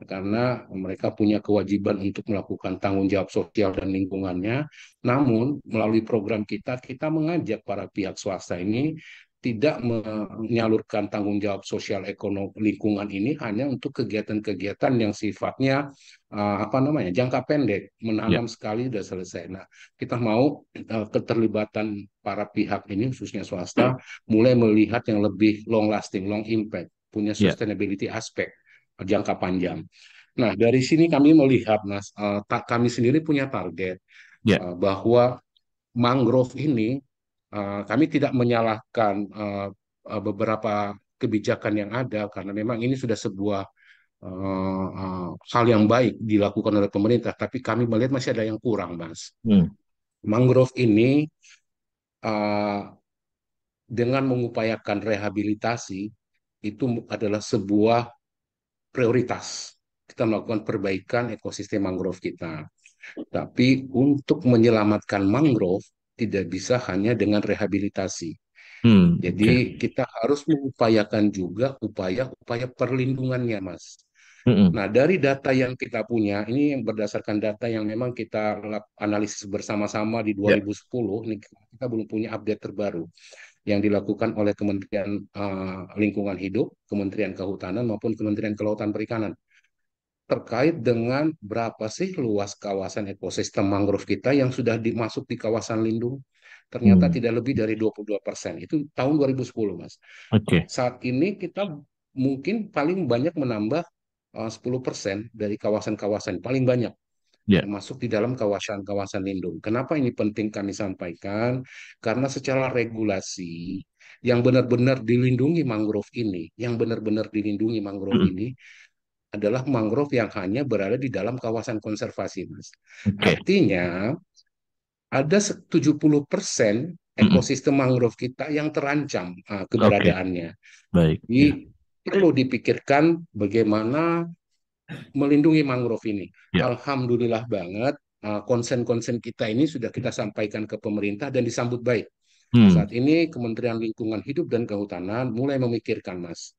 karena mereka punya kewajiban untuk melakukan tanggung jawab sosial dan lingkungannya. Namun, melalui program kita, kita mengajak para pihak swasta ini tidak menyalurkan tanggung jawab sosial ekonomi lingkungan ini hanya untuk kegiatan-kegiatan yang sifatnya jangka pendek, menanam sekali udah selesai. Nah, kita mau keterlibatan para pihak ini khususnya swasta mulai melihat yang lebih long lasting, long impact, punya sustainability aspek jangka panjang. Nah, dari sini kami melihat, Mas, kami sendiri punya target bahwa mangrove ini, kami tidak menyalahkan beberapa kebijakan yang ada, karena memang ini sudah sebuah hal yang baik dilakukan oleh pemerintah, tapi kami melihat masih ada yang kurang, Mas. Mangrove ini dengan mengupayakan rehabilitasi itu adalah sebuah prioritas. Kita melakukan perbaikan ekosistem mangrove kita. Tapi untuk menyelamatkan mangrove tidak bisa hanya dengan rehabilitasi. Jadi kita harus mengupayakan juga upaya-upaya perlindungannya, Mas. Nah, dari data yang kita punya, ini yang berdasarkan data yang memang kita analisis bersama-sama di 2010, ini kita belum punya update terbaru yang dilakukan oleh Kementerian Lingkungan Hidup, Kementerian Kehutanan maupun Kementerian Kelautan Perikanan terkait dengan berapa sih luas kawasan ekosistem mangrove kita yang sudah dimasuk di kawasan lindung. Ternyata tidak lebih dari 22%. Itu tahun 2010, Mas. Saat ini kita mungkin paling banyak menambah 10% dari kawasan-kawasan paling banyak masuk di dalam kawasan-kawasan lindung. Kenapa ini penting kami sampaikan? Karena secara regulasi yang benar-benar dilindungi mangrove ini, adalah mangrove yang hanya berada di dalam kawasan konservasi, Mas. Artinya ada 70% ekosistem mangrove kita yang terancam keberadaannya. Jadi perlu dipikirkan bagaimana melindungi mangrove ini. Alhamdulillah banget konsen-konsen kita ini sudah kita sampaikan ke pemerintah dan disambut baik. Saat ini Kementerian Lingkungan Hidup dan Kehutanan mulai memikirkan, Mas,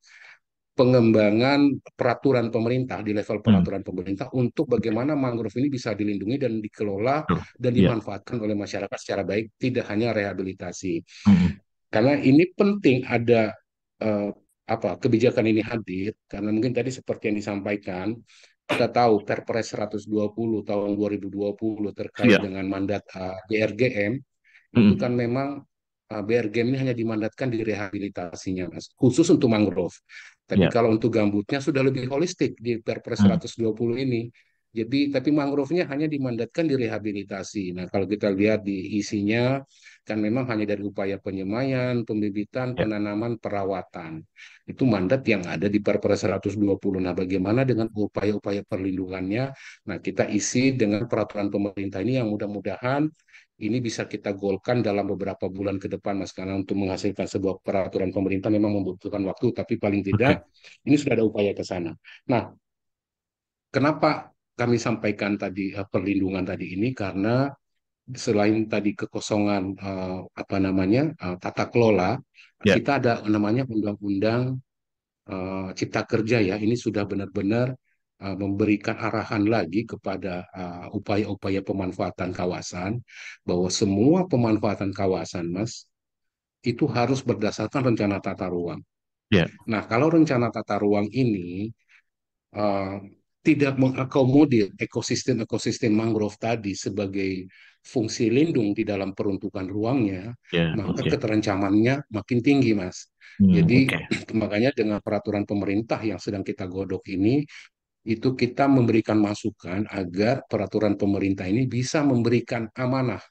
pengembangan peraturan pemerintah di level peraturan pemerintah untuk bagaimana mangrove ini bisa dilindungi dan dikelola dan dimanfaatkan oleh masyarakat secara baik, tidak hanya rehabilitasi. Karena ini penting ada kebijakan ini hadir, karena mungkin tadi seperti yang disampaikan, kita tahu Perpres 120 tahun 2020 terkait dengan mandat BRGM, itu kan memang BRGM ini hanya dimandatkan di rehabilitasinya, Mas, khusus untuk mangrove. Tapi kalau untuk gambutnya sudah lebih holistik di Perpres 120 ini. Jadi, tapi mangrove-nya hanya dimandatkan di rehabilitasi. Nah, kalau kita lihat di isinya, kan memang hanya dari upaya penyemaian, pembibitan, penanaman, perawatan. Itu mandat yang ada di Perpres 120. Nah, bagaimana dengan upaya-upaya perlindungannya? Nah, kita isi dengan peraturan pemerintah ini yang mudah-mudahan ini bisa kita golkan dalam beberapa bulan ke depan, Mas, karena untuk menghasilkan sebuah peraturan pemerintah memang membutuhkan waktu, tapi paling tidak ini sudah ada upaya ke sana. Nah, kenapa kami sampaikan tadi perlindungan tadi ini? Karena selain tadi kekosongan tata kelola, kita ada namanya Undang-Undang Cipta Kerja ya. Ini sudah benar-benar memberikan arahan lagi kepada upaya-upaya pemanfaatan kawasan, bahwa semua pemanfaatan kawasan, Mas, itu harus berdasarkan rencana tata ruang. Nah, kalau rencana tata ruang ini tidak mengakomodir ekosistem mangrove tadi sebagai fungsi lindung di dalam peruntukan ruangnya, maka keterancamannya makin tinggi, Mas. Jadi makanya dengan peraturan pemerintah yang sedang kita godok ini, itu kita memberikan masukan agar peraturan pemerintah ini bisa memberikan amanah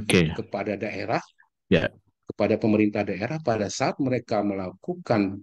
kepada daerah, kepada pemerintah daerah pada saat mereka melakukan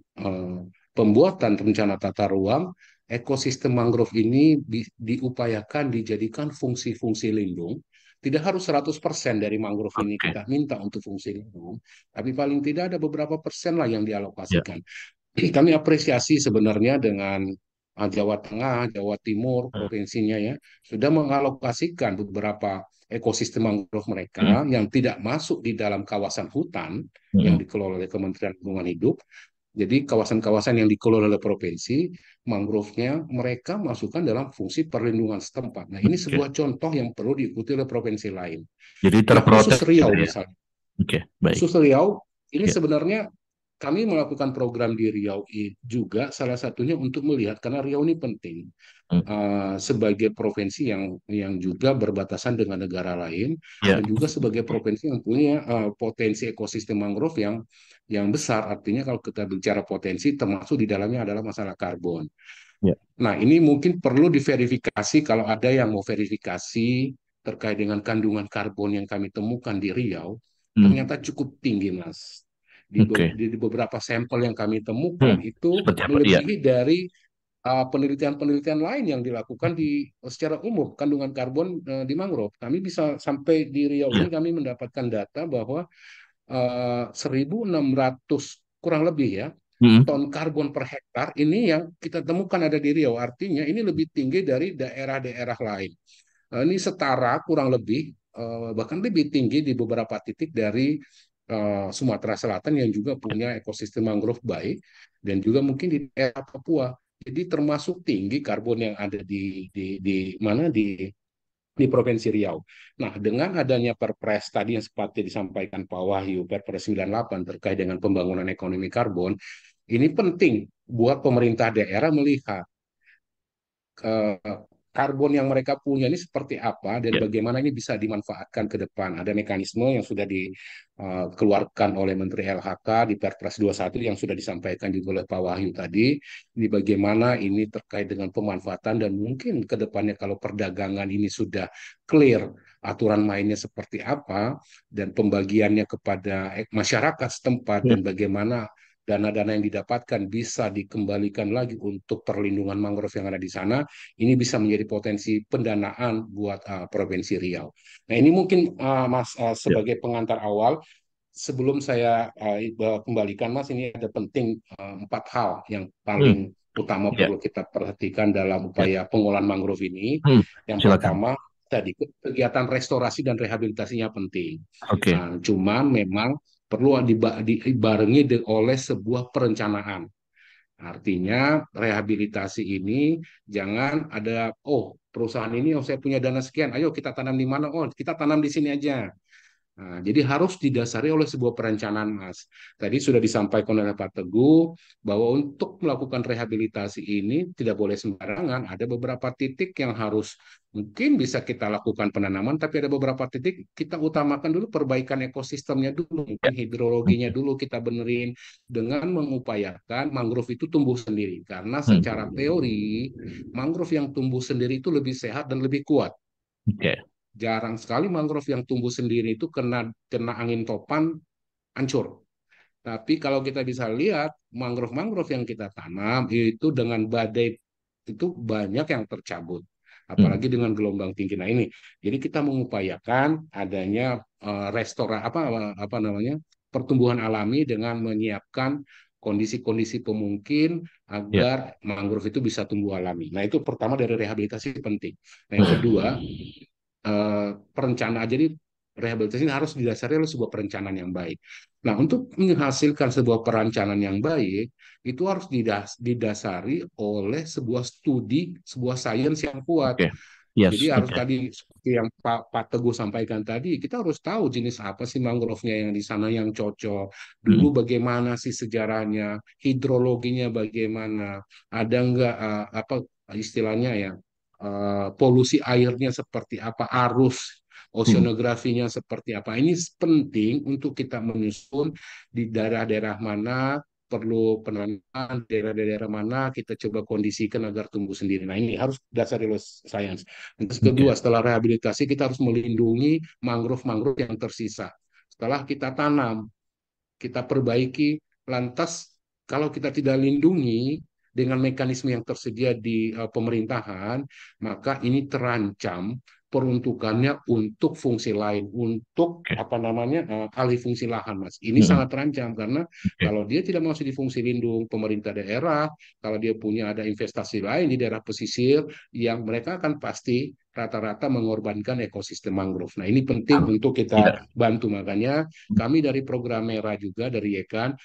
pembuatan rencana tata ruang, ekosistem mangrove ini diupayakan dijadikan fungsi-fungsi lindung. Tidak harus 100% dari mangrove ini kita minta untuk fungsi lindung, tapi paling tidak ada beberapa persen lah yang dialokasikan. Kami apresiasi sebenarnya dengan Jawa Tengah, Jawa Timur, provinsinya ya, sudah mengalokasikan beberapa ekosistem mangrove mereka yang tidak masuk di dalam kawasan hutan yang dikelola oleh Kementerian Lingkungan Hidup. Jadi kawasan-kawasan yang dikelola oleh provinsi, mangrove-nya mereka masukkan dalam fungsi perlindungan setempat. Nah, ini sebuah contoh yang perlu diikuti oleh provinsi lain. Jadi Nah, khusus terprotek Riau gitu ya? misalnya. Baik. Khusus Riau, ini sebenarnya kami melakukan program di Riau juga salah satunya untuk melihat karena Riau ini penting sebagai provinsi yang juga berbatasan dengan negara lain Ya, dan juga sebagai provinsi yang punya potensi ekosistem mangrove yang besar. Artinya kalau kita bicara potensi termasuk di dalamnya adalah masalah karbon. ya. Nah, ini mungkin perlu diverifikasi kalau ada yang mau verifikasi terkait dengan kandungan karbon yang kami temukan di Riau, Hmm. ternyata cukup tinggi, Mas. Oke. Di beberapa sampel yang kami temukan itu Seperti apa? Iya. melebihi dari penelitian-penelitian lain yang dilakukan secara umum kandungan karbon di mangrove. Kami bisa sampai di Riau Iya. ini kami mendapatkan data bahwa 1.600 kurang lebih ya Hmm. ton karbon per hektar ini yang kita temukan ada di Riau. Artinya ini lebih tinggi dari daerah-daerah lain. Ini setara kurang lebih bahkan lebih tinggi di beberapa titik dari Sumatera Selatan yang juga punya ekosistem mangrove baik dan juga mungkin di daerah Papua. Jadi termasuk tinggi karbon yang ada di mana di Provinsi Riau. Nah, dengan adanya Perpres tadi yang seperti disampaikan Pak Wahyu, Perpres 98 terkait dengan pembangunan ekonomi karbon, ini penting buat pemerintah daerah melihat karbon yang mereka punya ini seperti apa dan Ya. bagaimana ini bisa dimanfaatkan ke depan. Ada mekanisme yang sudah dikeluarkan oleh Menteri LHK di Perpres 21 yang sudah disampaikan juga oleh Pak Wahyu tadi. Ini bagaimana ini terkait dengan pemanfaatan dan mungkin ke depannya kalau perdagangan ini sudah clear aturan mainnya seperti apa dan pembagiannya kepada masyarakat setempat Hmm. dan bagaimana dana-dana yang didapatkan bisa dikembalikan lagi untuk perlindungan mangrove yang ada di sana, ini bisa menjadi potensi pendanaan buat Provinsi Riau. Nah, ini mungkin Mas Ya. sebagai pengantar awal sebelum saya kembalikan Mas, ini ada penting empat hal yang Hmm. paling utama Ya. perlu kita perhatikan dalam Ya. upaya pengolahan mangrove ini. Hmm. Yang Silakan. pertama tadi kegiatan restorasi dan rehabilitasinya penting. Oke. Cuman memang perlu dibarengi oleh sebuah perencanaan. Artinya rehabilitasi ini jangan ada, oh perusahaan ini, oh saya punya dana sekian, ayo kita tanam di mana? Oh kita tanam di sini aja. Nah, jadi harus didasari oleh sebuah perencanaan, Mas. Tadi sudah disampaikan oleh Pak Teguh bahwa untuk melakukan rehabilitasi ini tidak boleh sembarangan. Ada beberapa titik yang harus mungkin bisa kita lakukan penanaman, tapi ada beberapa titik kita utamakan dulu perbaikan ekosistemnya dulu, Ya. mungkin hidrologinya dulu kita benerin dengan mengupayakan mangrove itu tumbuh sendiri. Karena Hmm. secara teori mangrove yang tumbuh sendiri itu lebih sehat dan lebih kuat. Oke. Jarang sekali mangrove yang tumbuh sendiri itu kena angin topan hancur. Tapi kalau kita bisa lihat mangrove-mangrove yang kita tanam itu dengan badai itu banyak yang tercabut, Hmm. apalagi dengan gelombang tinggi. Nah ini, jadi kita mengupayakan adanya apa namanya pertumbuhan alami dengan menyiapkan kondisi-kondisi pemungkin Ya. agar mangrove itu bisa tumbuh alami. Nah itu pertama dari rehabilitasi penting. Nah yang Hmm. kedua perencanaan. Jadi rehabilitasi ini harus didasari oleh sebuah perencanaan yang baik. Nah, untuk menghasilkan sebuah perencanaan yang baik, itu harus didasari oleh sebuah studi, sebuah sains yang kuat. Oke. Yes. Jadi harus Oke. tadi seperti yang Pak Teguh sampaikan tadi, kita harus tahu jenis apa sih mangrove-nya yang di sana yang cocok. Hmm. Dulu bagaimana sih sejarahnya, hidrologinya bagaimana, ada nggak apa istilahnya ya, polusi airnya seperti apa, arus Hmm. oceanografinya seperti apa. Ini penting untuk kita menyusun di daerah-daerah mana perlu penanaman, daerah-daerah mana kita coba kondisikan agar tumbuh sendiri. Nah, ini harus dasar oleh sains. Terus Oke. kedua, setelah rehabilitasi kita harus melindungi mangrove-mangrove yang tersisa. Setelah kita tanam, kita perbaiki, lantas kalau kita tidak lindungi dengan mekanisme yang tersedia di pemerintahan, maka ini terancam peruntukannya untuk fungsi lain, untuk Oke. apa namanya alih fungsi lahan, Mas. Ini Hmm. sangat terancam karena Oke. kalau dia tidak masuk di fungsi lindung pemerintah daerah, kalau dia punya ada investasi lain di daerah pesisir, yang mereka akan pasti rata-rata mengorbankan ekosistem mangrove. Nah, ini penting untuk kita Ya. bantu. Makanya kami dari program Merah juga dari Yekan,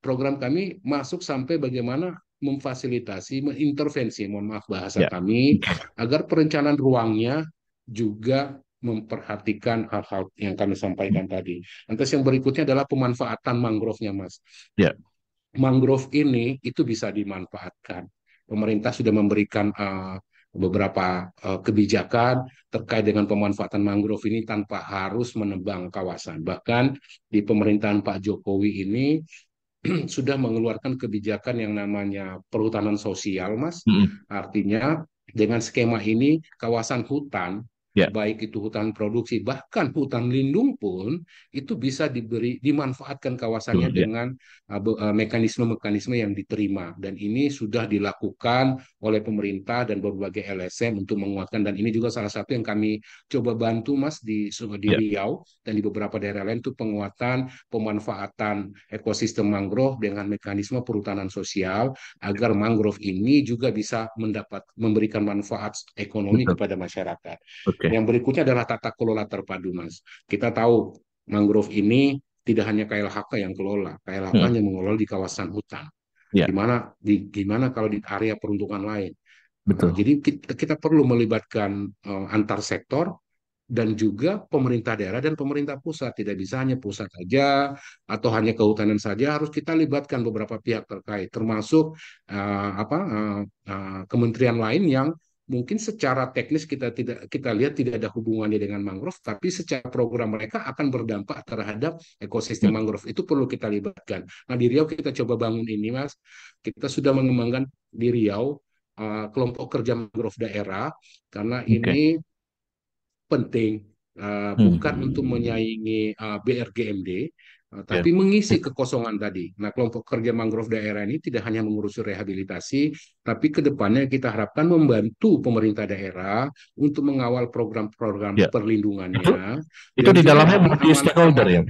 program kami masuk sampai bagaimana memfasilitasi, mengintervensi, mohon maaf bahasa Ya. kami, Oke. agar perencanaan ruangnya juga memperhatikan hal-hal yang kami sampaikan tadi. Lantas yang berikutnya adalah pemanfaatan mangrove-nya, Mas. Ya. Mangrove ini itu bisa dimanfaatkan. Pemerintah sudah memberikan beberapa kebijakan terkait dengan pemanfaatan mangrove ini tanpa harus menebang kawasan. Bahkan di pemerintahan Pak Jokowi ini sudah mengeluarkan kebijakan yang namanya perhutanan sosial, Mas. Mm-mm. Artinya dengan skema ini kawasan hutan, Ya. baik itu hutan produksi bahkan hutan lindung pun itu bisa dimanfaatkan kawasannya Betul, ya. dengan mekanisme-mekanisme yang diterima, dan ini sudah dilakukan oleh pemerintah dan berbagai LSM untuk menguatkan, dan ini juga salah satu yang kami coba bantu, Mas, di Ya. Riau dan di beberapa daerah lain, itu penguatan pemanfaatan ekosistem mangrove dengan mekanisme perhutanan sosial agar mangrove ini juga bisa memberikan manfaat ekonomi Betul. kepada masyarakat. Oke. Yang berikutnya adalah tata kelola terpadu, Mas. Kita tahu mangrove ini tidak hanya KLHK yang kelola, KLHK hanya mengelola di kawasan hutan. Ya. Gimana kalau di area peruntukan lain? Betul. Jadi kita perlu melibatkan antar sektor dan juga pemerintah daerah dan pemerintah pusat. Tidak bisa hanya pusat saja atau hanya kehutanan saja, harus kita libatkan beberapa pihak terkait, termasuk kementerian lain yang mungkin secara teknis kita lihat tidak ada hubungannya dengan mangrove, tapi secara program mereka akan berdampak terhadap ekosistem mangrove. Itu perlu kita libatkan. Nah, di Riau kita coba bangun ini, Mas. Kita sudah mengembangkan di Riau kelompok kerja mangrove daerah, karena Oke. ini penting, bukan untuk menyaingi BRGMD, Ya. tapi mengisi kekosongan tadi. Nah, kelompok kerja mangrove daerah ini tidak hanya mengurus rehabilitasi, tapi ke depannya kita harapkan membantu pemerintah daerah untuk mengawal program-program Ya. perlindungannya Itu dan di juga dalamnya multi aman-aman. stakeholder ya.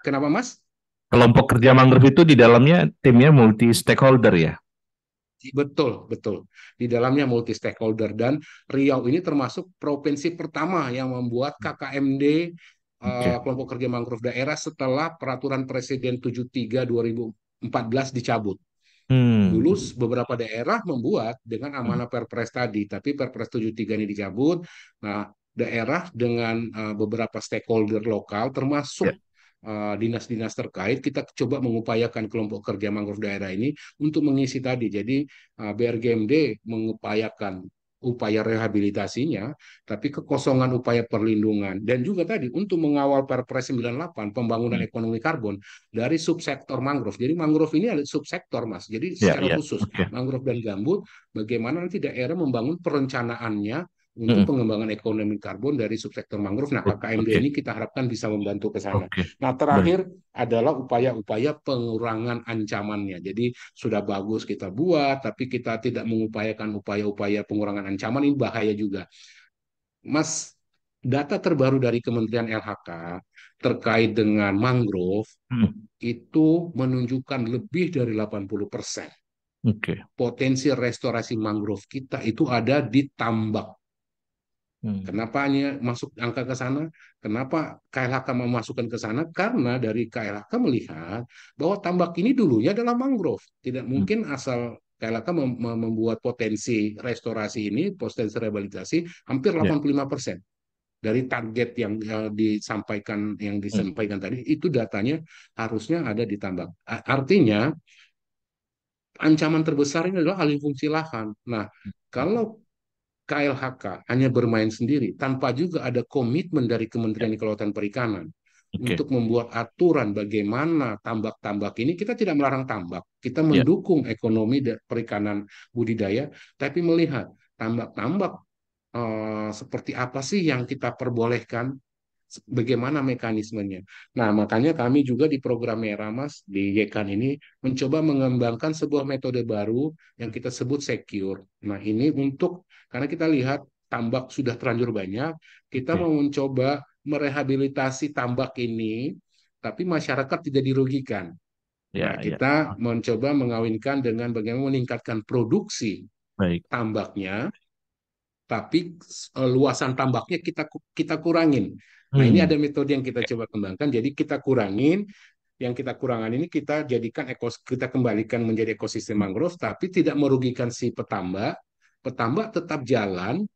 Kenapa, Mas? Kelompok kerja mangrove itu di dalamnya timnya multi stakeholder ya. Betul, betul. Di dalamnya multi stakeholder, dan Riau ini termasuk provinsi pertama yang membuat KKMD, Oke. kelompok kerja mangrove daerah, setelah peraturan Presiden 73 2014 dicabut. Dulu beberapa daerah membuat dengan amanah Perpres tadi, tapi Perpres 73 ini dicabut. Nah, daerah dengan beberapa stakeholder lokal termasuk Ya. dinas-dinas terkait, kita coba mengupayakan kelompok kerja mangrove daerah ini untuk mengisi tadi. Jadi BRGMD mengupayakan upaya rehabilitasinya, tapi kekosongan upaya perlindungan, dan juga tadi untuk mengawal Perpres 98 pembangunan ekonomi karbon dari subsektor mangrove. Jadi mangrove ini ada subsektor, Mas. Jadi Ya, secara ya. khusus Oke. mangrove dan gambut, bagaimana nanti daerah membangun perencanaannya untuk pengembangan ekonomi karbon dari subsektor mangrove. Nah, KKMD Oke. ini kita harapkan bisa membantu ke sana. Oke. Nah, Baik. terakhir adalah upaya-upaya pengurangan ancamannya. Jadi sudah bagus kita buat, tapi kita tidak mengupayakan upaya-upaya pengurangan ancaman, ini bahaya juga. Mas, data terbaru dari Kementerian LHK terkait dengan mangrove itu menunjukkan lebih dari 80% Oke. potensi restorasi mangrove kita itu ada di tambak. Kenapa hanya masuk angka ke sana? Kenapa KLHK memasukkan ke sana? Karena dari KLHK melihat bahwa tambak ini dulunya adalah mangrove. Tidak mungkin asal KLHK membuat potensi restorasi ini, potensi rehabilitasi hampir Ya. 85% dari target yang disampaikan tadi, itu datanya harusnya ada di tambak. Artinya ancaman terbesar ini adalah alih fungsi lahan. Nah, kalau KLHK hanya bermain sendiri tanpa juga ada komitmen dari Kementerian Kelautan Perikanan Oke. untuk membuat aturan bagaimana tambak-tambak ini, kita tidak melarang tambak, kita Ya. mendukung ekonomi perikanan budidaya, tapi melihat tambak-tambak seperti apa sih yang kita perbolehkan, bagaimana mekanismenya. Nah, makanya kami juga di program Merah, Mas, di Yekan ini mencoba mengembangkan sebuah metode baru yang kita sebut secure. Nah, ini karena kita lihat tambak sudah terlanjur banyak, kita Oke. mau mencoba merehabilitasi tambak ini, tapi masyarakat tidak dirugikan. Ya, Nah, ya. kita mencoba mengawinkan dengan bagaimana meningkatkan produksi Baik. tambaknya, tapi luasan tambaknya kita kurangin. Nah, ini ada metode yang kita coba kembangkan. Jadi kita kurangin, yang kita kurangan ini kita jadikan kita kembalikan menjadi ekosistem mangrove, tapi tidak merugikan si petambak. Petambak tetap jalan,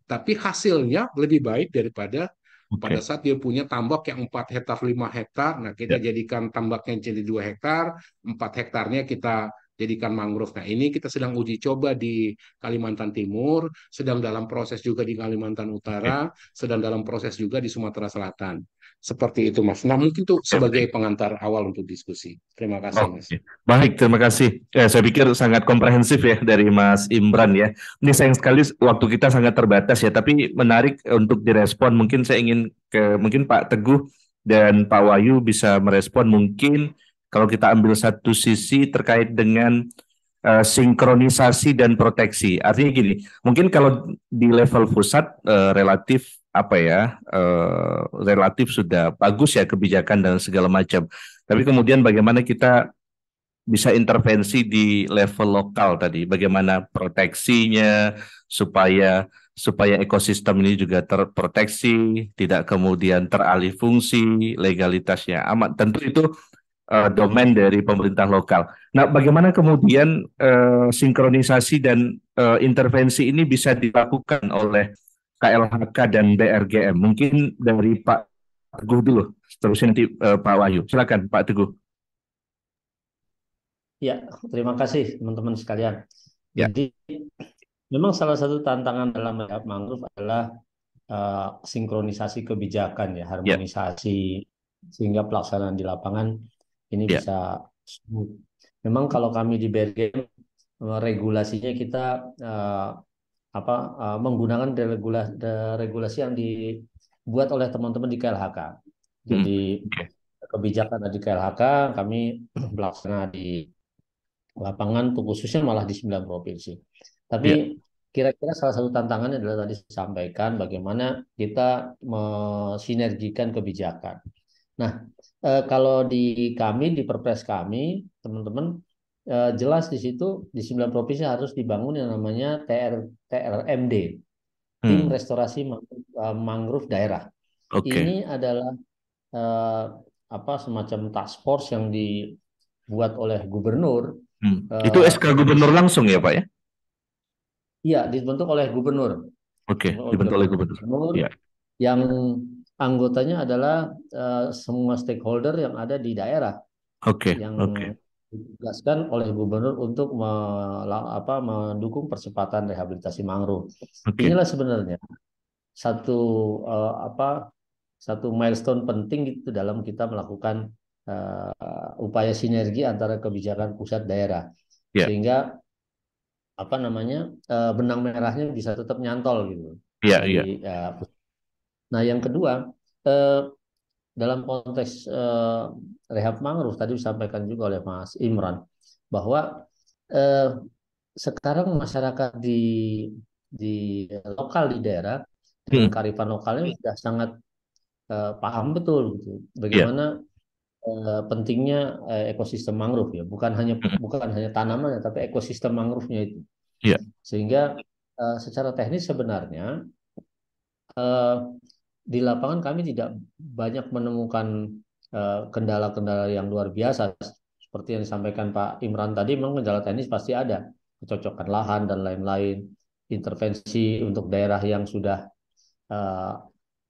Tapi hasilnya lebih baik daripada pada Oke. saat dia punya tambak yang 4 hektar, 5 hektar. Nah, kita Ya. jadikan tambaknya jadi 2 hektar, 4 hektarnya kita jadikan mangrove. Nah, ini kita sedang uji coba di Kalimantan Timur, sedang dalam proses juga di Kalimantan Oke. Utara, sedang dalam proses juga di Sumatera Selatan. Seperti itu, Mas. Nah, mungkin itu Oke, sebagai baik. pengantar awal untuk diskusi. Terima kasih, Mas. Oke, baik, terima kasih. Saya pikir sangat komprehensif ya dari Mas Imran ya. Ini sayang sekali waktu kita sangat terbatas ya, tapi menarik untuk direspon. Mungkin saya ingin mungkin Pak Teguh dan Pak Wahyu bisa merespon mungkin kalau kita ambil satu sisi terkait dengan sinkronisasi dan proteksi. Artinya gini, mungkin kalau di level pusat relatif apa ya, relatif sudah bagus ya kebijakan dan segala macam. Tapi kemudian bagaimana kita bisa intervensi di level lokal tadi, bagaimana proteksinya supaya supaya ekosistem ini juga terproteksi, tidak kemudian teralih fungsi, legalitasnya aman. Tentu itu domain dari pemerintah lokal. Nah, bagaimana kemudian sinkronisasi dan intervensi ini bisa dilakukan oleh KLHK dan BRGM? Mungkin dari Pak Teguh dulu, terus nanti Pak Wahyu. Silakan Pak Teguh. Ya, terima kasih teman-teman sekalian. Ya, Jadi memang salah satu tantangan dalam rehab mangrove adalah sinkronisasi kebijakan ya, ya, harmonisasi sehingga pelaksanaan di lapangan ini ya. bisa smooth. Memang kalau kami di BRGM regulasinya kita menggunakan regulasi yang dibuat oleh teman-teman di KLHK. Hmm. Jadi Oke. kebijakan di KLHK kami melaksanakan di lapangan untuk khususnya malah di 9 provinsi. Tapi Ya, kira-kira salah satu tantangannya adalah tadi disampaikan bagaimana kita mensinergikan kebijakan. Nah, kalau di kami, di Perpres kami, teman-teman, jelas di situ di 9 provinsi harus dibangun yang namanya TRMD, Tim hmm. Restorasi Mangrove Daerah. Oke. Ini adalah eh, semacam task force yang dibuat oleh gubernur. Hmm. Itu SK Di Gubernur langsung ya Pak ya? Iya, dibentuk oleh gubernur. Oke, Dibentuk oleh dibentuk oleh gubernur. gubernur Ya, yang anggotanya adalah semua stakeholder yang ada di daerah oke, yang oke, ditugaskan oleh gubernur untuk mendukung percepatan rehabilitasi mangrove. oke. Inilah sebenarnya satu eh, apa satu milestone penting gitu dalam kita melakukan upaya sinergi antara kebijakan pusat daerah Ya, sehingga benang merahnya bisa tetap nyantol gitu ya, dari ya. nah yang kedua eh, dalam konteks rehab mangrove tadi disampaikan juga oleh Mas Imran bahwa eh, sekarang masyarakat di lokal di daerah dengan Hmm. kearifan lokalnya sudah sangat paham betul gitu Ya. bagaimana pentingnya ekosistem mangrove ya Hmm. bukan hanya tanaman tapi ekosistem mangrove-nya itu Ya. sehingga secara teknis sebenarnya eh, di lapangan kami tidak banyak menemukan kendala-kendala yang luar biasa seperti yang disampaikan Pak Imran tadi. Memang kendala teknis pasti ada, kecocokan lahan dan lain-lain, intervensi untuk daerah yang sudah eh,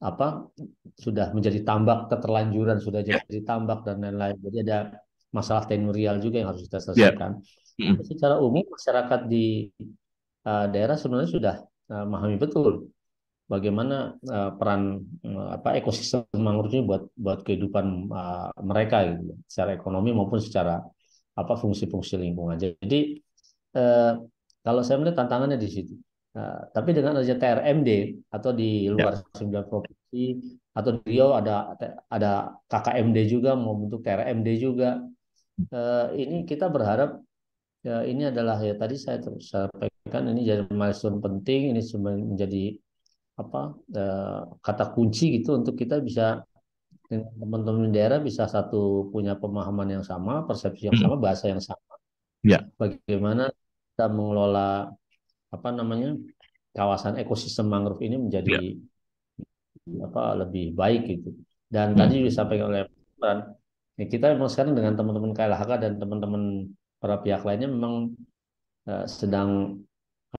apa sudah menjadi tambak keterlanjuran, sudah Ya. jadi tambak dan lain-lain. Jadi ada masalah tenurial juga yang harus kita Ya. selesaikan. Hmm. Secara umum masyarakat di daerah sebenarnya sudah memahami betul bagaimana peran ekosistem mangrove ini buat buat kehidupan mereka gitu secara ekonomi maupun secara fungsi-fungsi lingkungan. Jadi eh, kalau saya melihat tantangannya di situ. Tapi dengan adanya TRMD atau di Ya. luar 9 provinsi atau di Riau ada KKMD juga mau bentuk TRMD juga. Ini kita berharap ya, ini adalah ya tadi saya terus sampaikan ini jadi milestone penting ini menjadi apa kata kunci gitu untuk kita bisa dengan teman-teman di daerah bisa satu punya pemahaman yang sama, persepsi yang Hmm. sama, bahasa yang sama. Ya. Bagaimana kita mengelola kawasan ekosistem mangrove ini menjadi Ya. lebih baik gitu. Dan tadi Hmm. disampaikan oleh Pak, ya kita memang sekarang dengan teman-teman KLHK dan teman-teman para pihak lainnya memang sedang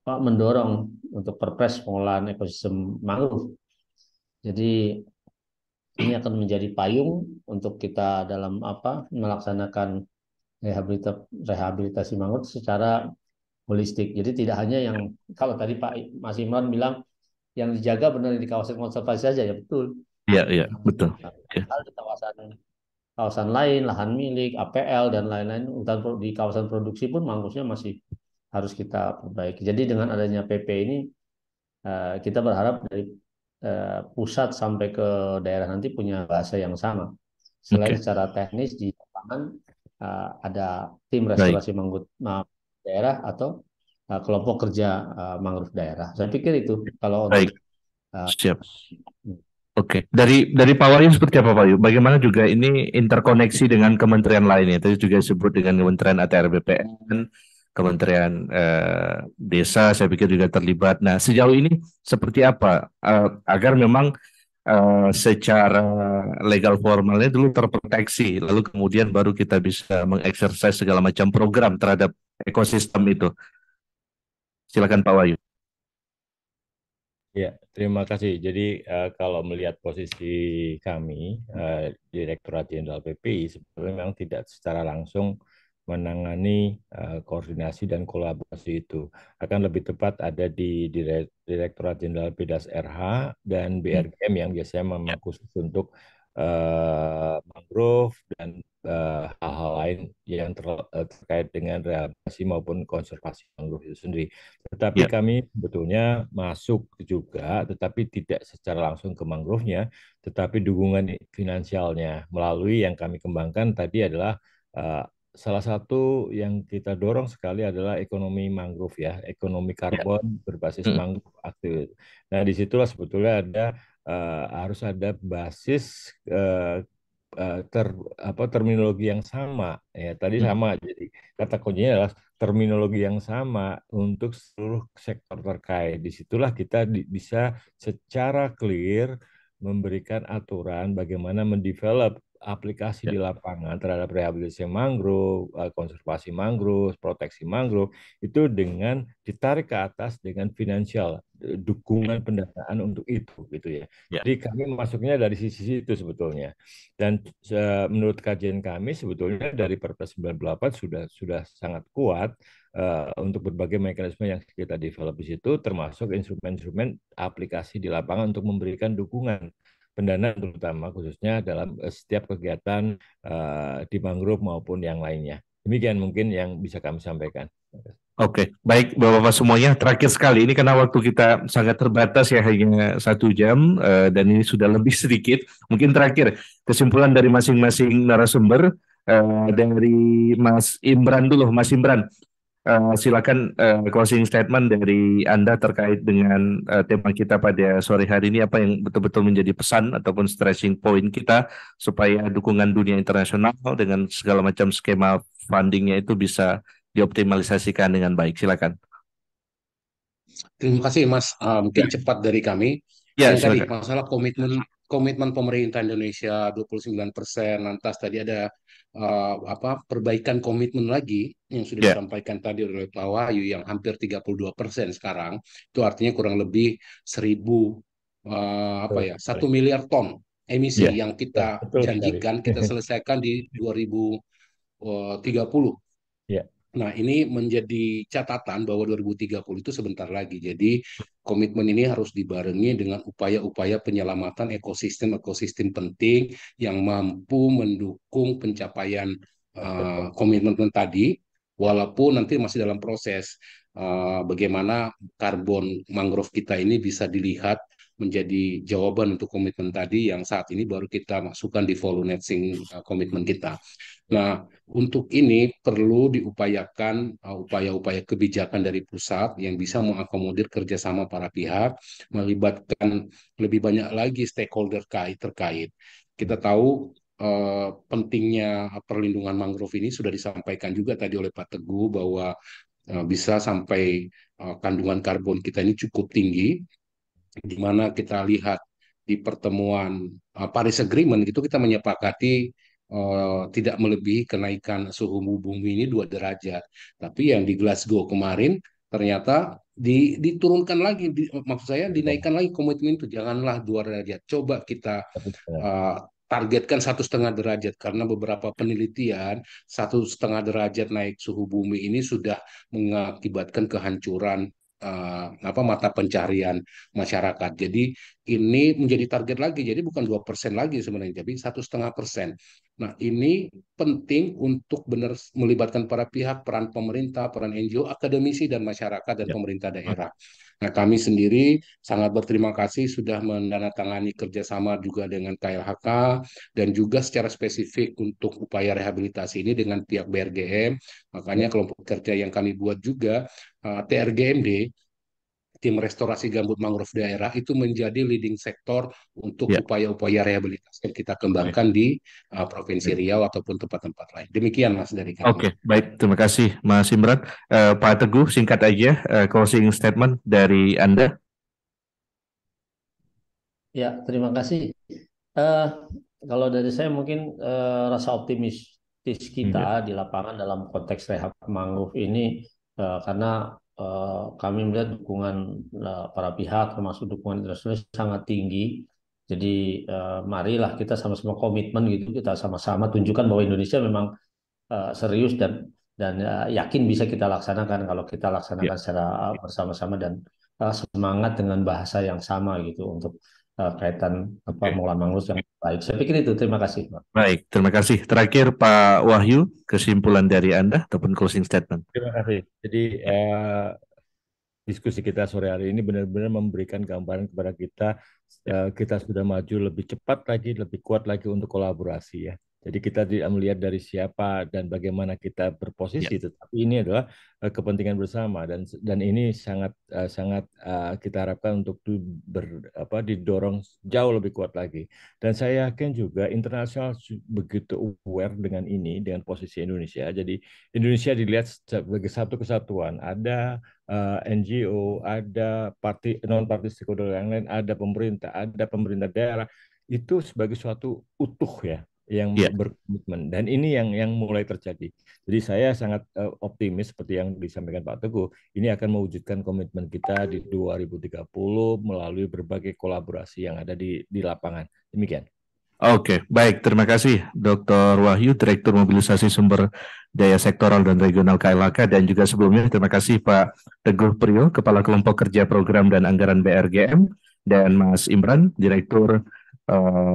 mendorong untuk perpres pengelolaan ekosistem mangrove. Jadi ini akan menjadi payung untuk kita dalam melaksanakan rehabilitasi mangrove secara holistik. Jadi tidak hanya yang kalau tadi Pak Mas Imran bilang yang dijaga benar di kawasan konservasi saja, ya betul. Iya, iya, betul. Ya. Di kawasan lain, lahan milik, APL dan lain-lain, di kawasan produksi pun mangrovenya masih harus kita perbaiki. Jadi dengan adanya PP ini kita berharap dari pusat sampai ke daerah nanti punya bahasa yang sama. Selain secara teknis di lapangan ada tim restorasi mangrove daerah atau kelompok kerja mangrove daerah. Saya pikir itu kalau Baik, untuk siap. Oke, dari Pak Wahyu seperti apa Pak Wahyu? Bagaimana juga ini interkoneksi dengan kementerian lainnya? Tadi juga disebut dengan Kementerian ATR BPN, Kementerian Desa, saya pikir juga terlibat. Nah, sejauh ini seperti apa agar memang secara legal formalnya dulu terproteksi, lalu kemudian baru kita bisa mengeksersis segala macam program terhadap ekosistem itu. Silakan Pak Wahyu. Ya, terima kasih. Jadi kalau melihat posisi kami, Direktorat Jenderal PPI, sebenarnya memang tidak secara langsung menangani koordinasi dan kolaborasi itu. Akan lebih tepat ada di Direktorat Jenderal Bidas RH dan BRGM yang biasanya memang khusus untuk mangrove dan hal-hal lain yang terkait dengan rehabilitasi maupun konservasi mangrove itu sendiri. Tetapi kami sebetulnya masuk juga, tetapi tidak secara langsung ke mangrove-nya, tetapi dukungan finansialnya melalui yang kami kembangkan tadi adalah salah satu yang kita dorong sekali adalah ekonomi mangrove ya, ekonomi karbon berbasis mangrove aktif. Nah, disitulah sebetulnya harus ada basis terminologi yang sama ya tadi sama, jadi kata kuncinya adalah terminologi yang sama untuk seluruh sektor terkait. Disitulah kita bisa secara clear memberikan aturan bagaimana mendevelop aplikasi di lapangan terhadap rehabilitasi mangrove, konservasi mangrove, proteksi mangrove itu dengan ditarik ke atas dengan finansial dukungan pendanaan untuk itu gitu ya. Jadi kami masuknya dari sisi itu sebetulnya. Dan menurut kajian kami sebetulnya dari Perpres 98 sudah sangat kuat untuk berbagai mekanisme yang kita develop di situ, termasuk instrumen-instrumen aplikasi di lapangan untuk memberikan dukungan pendanaan terutama khususnya dalam setiap kegiatan di mangrove maupun yang lainnya. Demikian mungkin yang bisa kami sampaikan. Oke, baik Bapak-Bapak semuanya. Terakhir sekali ini karena waktu kita sangat terbatas ya, hanya 1 jam dan ini sudah lebih sedikit. Mungkin terakhir kesimpulan dari masing-masing narasumber dari Mas Imran dulu, Mas Imran. Silakan closing statement dari Anda terkait dengan tema kita pada sore hari ini, apa yang betul-betul menjadi pesan ataupun stressing point kita supaya dukungan dunia internasional dengan segala macam skema fundingnya itu bisa dioptimalisasikan dengan baik. Silakan. Terima kasih Mas. Mungkin cepat dari kami. Ya, Yang tadi silakan. masalah komitmen pemerintah Indonesia 29%, lantas tadi ada perbaikan komitmen lagi yang sudah disampaikan tadi oleh Pak Wahyu yang hampir 32% sekarang. Itu artinya kurang lebih 1 miliar ton emisi yang kita janjikan kita selesaikan di 2030. Nah, ini menjadi catatan bahwa 2030 itu sebentar lagi. Jadi, komitmen ini harus dibarengi dengan upaya-upaya penyelamatan ekosistem penting yang mampu mendukung pencapaian komitmen tadi, walaupun nanti masih dalam proses bagaimana karbon mangrove kita ini bisa dilihat menjadi jawaban untuk komitmen tadi yang saat ini baru kita masukkan di voluntary komitmen kita. Nah, untuk ini perlu diupayakan upaya-upaya kebijakan dari pusat yang bisa mengakomodir kerjasama para pihak, melibatkan lebih banyak lagi stakeholder terkait. Kita tahu pentingnya perlindungan mangrove ini sudah disampaikan juga tadi oleh Pak Teguh bahwa bisa sampai kandungan karbon kita ini cukup tinggi, di mana kita lihat di pertemuan Paris Agreement itu kita menyepakati tidak melebihi kenaikan suhu bumi ini 2 derajat. Tapi yang di Glasgow kemarin ternyata diturunkan lagi, maksud saya dinaikkan lagi komitmen itu, janganlah 2 derajat, coba kita targetkan 1,5 derajat, karena beberapa penelitian 1,5 derajat naik suhu bumi ini sudah mengakibatkan kehancuran mata pencarian masyarakat. Jadi ini menjadi target lagi, jadi bukan 2% lagi sebenarnya, tapi 1,5%. Nah, ini penting untuk benar melibatkan para pihak, peran pemerintah, peran NGO, akademisi, dan masyarakat, dan pemerintah daerah. Nah, kami sendiri sangat berterima kasih sudah menandatangani kerjasama juga dengan KLHK, dan juga secara spesifik untuk upaya rehabilitasi ini dengan pihak BRGM. Makanya kelompok kerja yang kami buat juga, TRGMD, tim restorasi gambut mangrove daerah, itu menjadi leading sektor untuk upaya-upaya rehabilitasi yang kita kembangkan di Provinsi Riau ataupun tempat-tempat lain. Demikian Mas dari kami. Oke, baik. Terima kasih Mas Imran. Pak Teguh, singkat aja closing statement dari Anda. Ya, terima kasih. Kalau dari saya mungkin rasa optimistis kita di lapangan dalam konteks rehab mangrove ini, karena kami melihat dukungan para pihak termasuk dukungan internasional sangat tinggi. Jadi marilah kita sama-sama komitmen gitu, kita sama-sama tunjukkan bahwa Indonesia memang serius dan yakin bisa kita laksanakan kalau kita laksanakan secara bersama-sama dan semangat dengan bahasa yang sama gitu untuk kaitan pengelolaan mangrove yang baik. Saya pikir itu. Terima kasih, Pak. Baik, terima kasih. Terakhir Pak Wahyu, kesimpulan dari Anda ataupun closing statement. Terima kasih. Jadi diskusi kita sore hari ini benar-benar memberikan gambaran kepada kita, kita sudah maju lebih cepat lagi, lebih kuat lagi untuk kolaborasi ya. Jadi kita tidak melihat dari siapa dan bagaimana kita berposisi, tetapi ini adalah kepentingan bersama, dan ini sangat kita harapkan untuk didorong jauh lebih kuat lagi. Dan saya yakin juga internasional begitu aware dengan ini, dengan posisi Indonesia. Jadi Indonesia dilihat sebagai satu kesatuan. Ada NGO, ada non-party stakeholder yang lain, ada pemerintah daerah, itu sebagai suatu utuh ya, yang berkomitmen, dan ini yang mulai terjadi. Jadi saya sangat optimis seperti yang disampaikan Pak Teguh, ini akan mewujudkan komitmen kita di 2030 melalui berbagai kolaborasi yang ada di lapangan. Demikian. Oke, baik. Terima kasih Dr. Wahyu, Direktur Mobilisasi Sumber Daya Sektoral dan Regional KLHK, dan juga sebelumnya terima kasih Pak Teguh Priyo, Kepala Kelompok Kerja Program dan Anggaran BRGM, dan Mas Imran, Direktur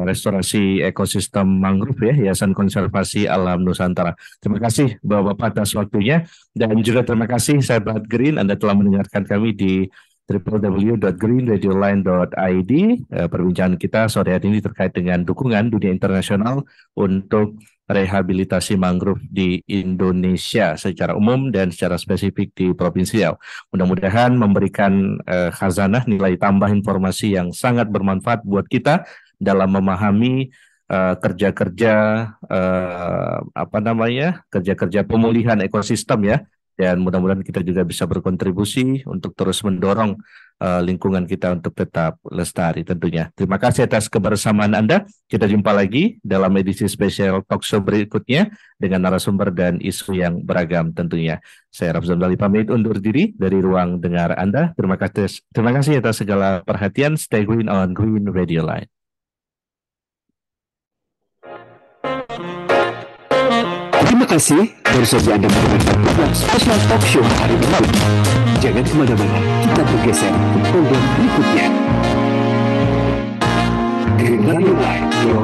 Restorasi Ekosistem Mangrove ya, Yayasan Konservasi Alam Nusantara. Terima kasih Bapak-Bapak atas waktunya, dan juga terima kasih sahabat Green, Anda telah mendengarkan kami di www.greenradioline.id. Perbincangan kita sore hari ini terkait dengan dukungan dunia internasional untuk rehabilitasi mangrove di Indonesia secara umum dan secara spesifik di Provinsi Riau. Mudah-mudahan memberikan khazanah nilai tambah informasi yang sangat bermanfaat buat kita dalam memahami kerja-kerja kerja-kerja pemulihan ekosistem ya, dan mudah-mudahan kita juga bisa berkontribusi untuk terus mendorong lingkungan kita untuk tetap lestari tentunya. Terima kasih atas kebersamaan Anda. Kita jumpa lagi dalam edisi spesial talk show berikutnya dengan narasumber dan isu yang beragam tentunya. Saya Rafzan Dali pamit undur diri dari ruang dengar Anda. Terima kasih atas segala perhatian. Stay green on Green Radio Line. Terima kasih baru saja Anda mendengarkan program spesial talk show hari ini. Jangan kemana-mana, kita bergeser ke program berikutnya. Green Radio Line, your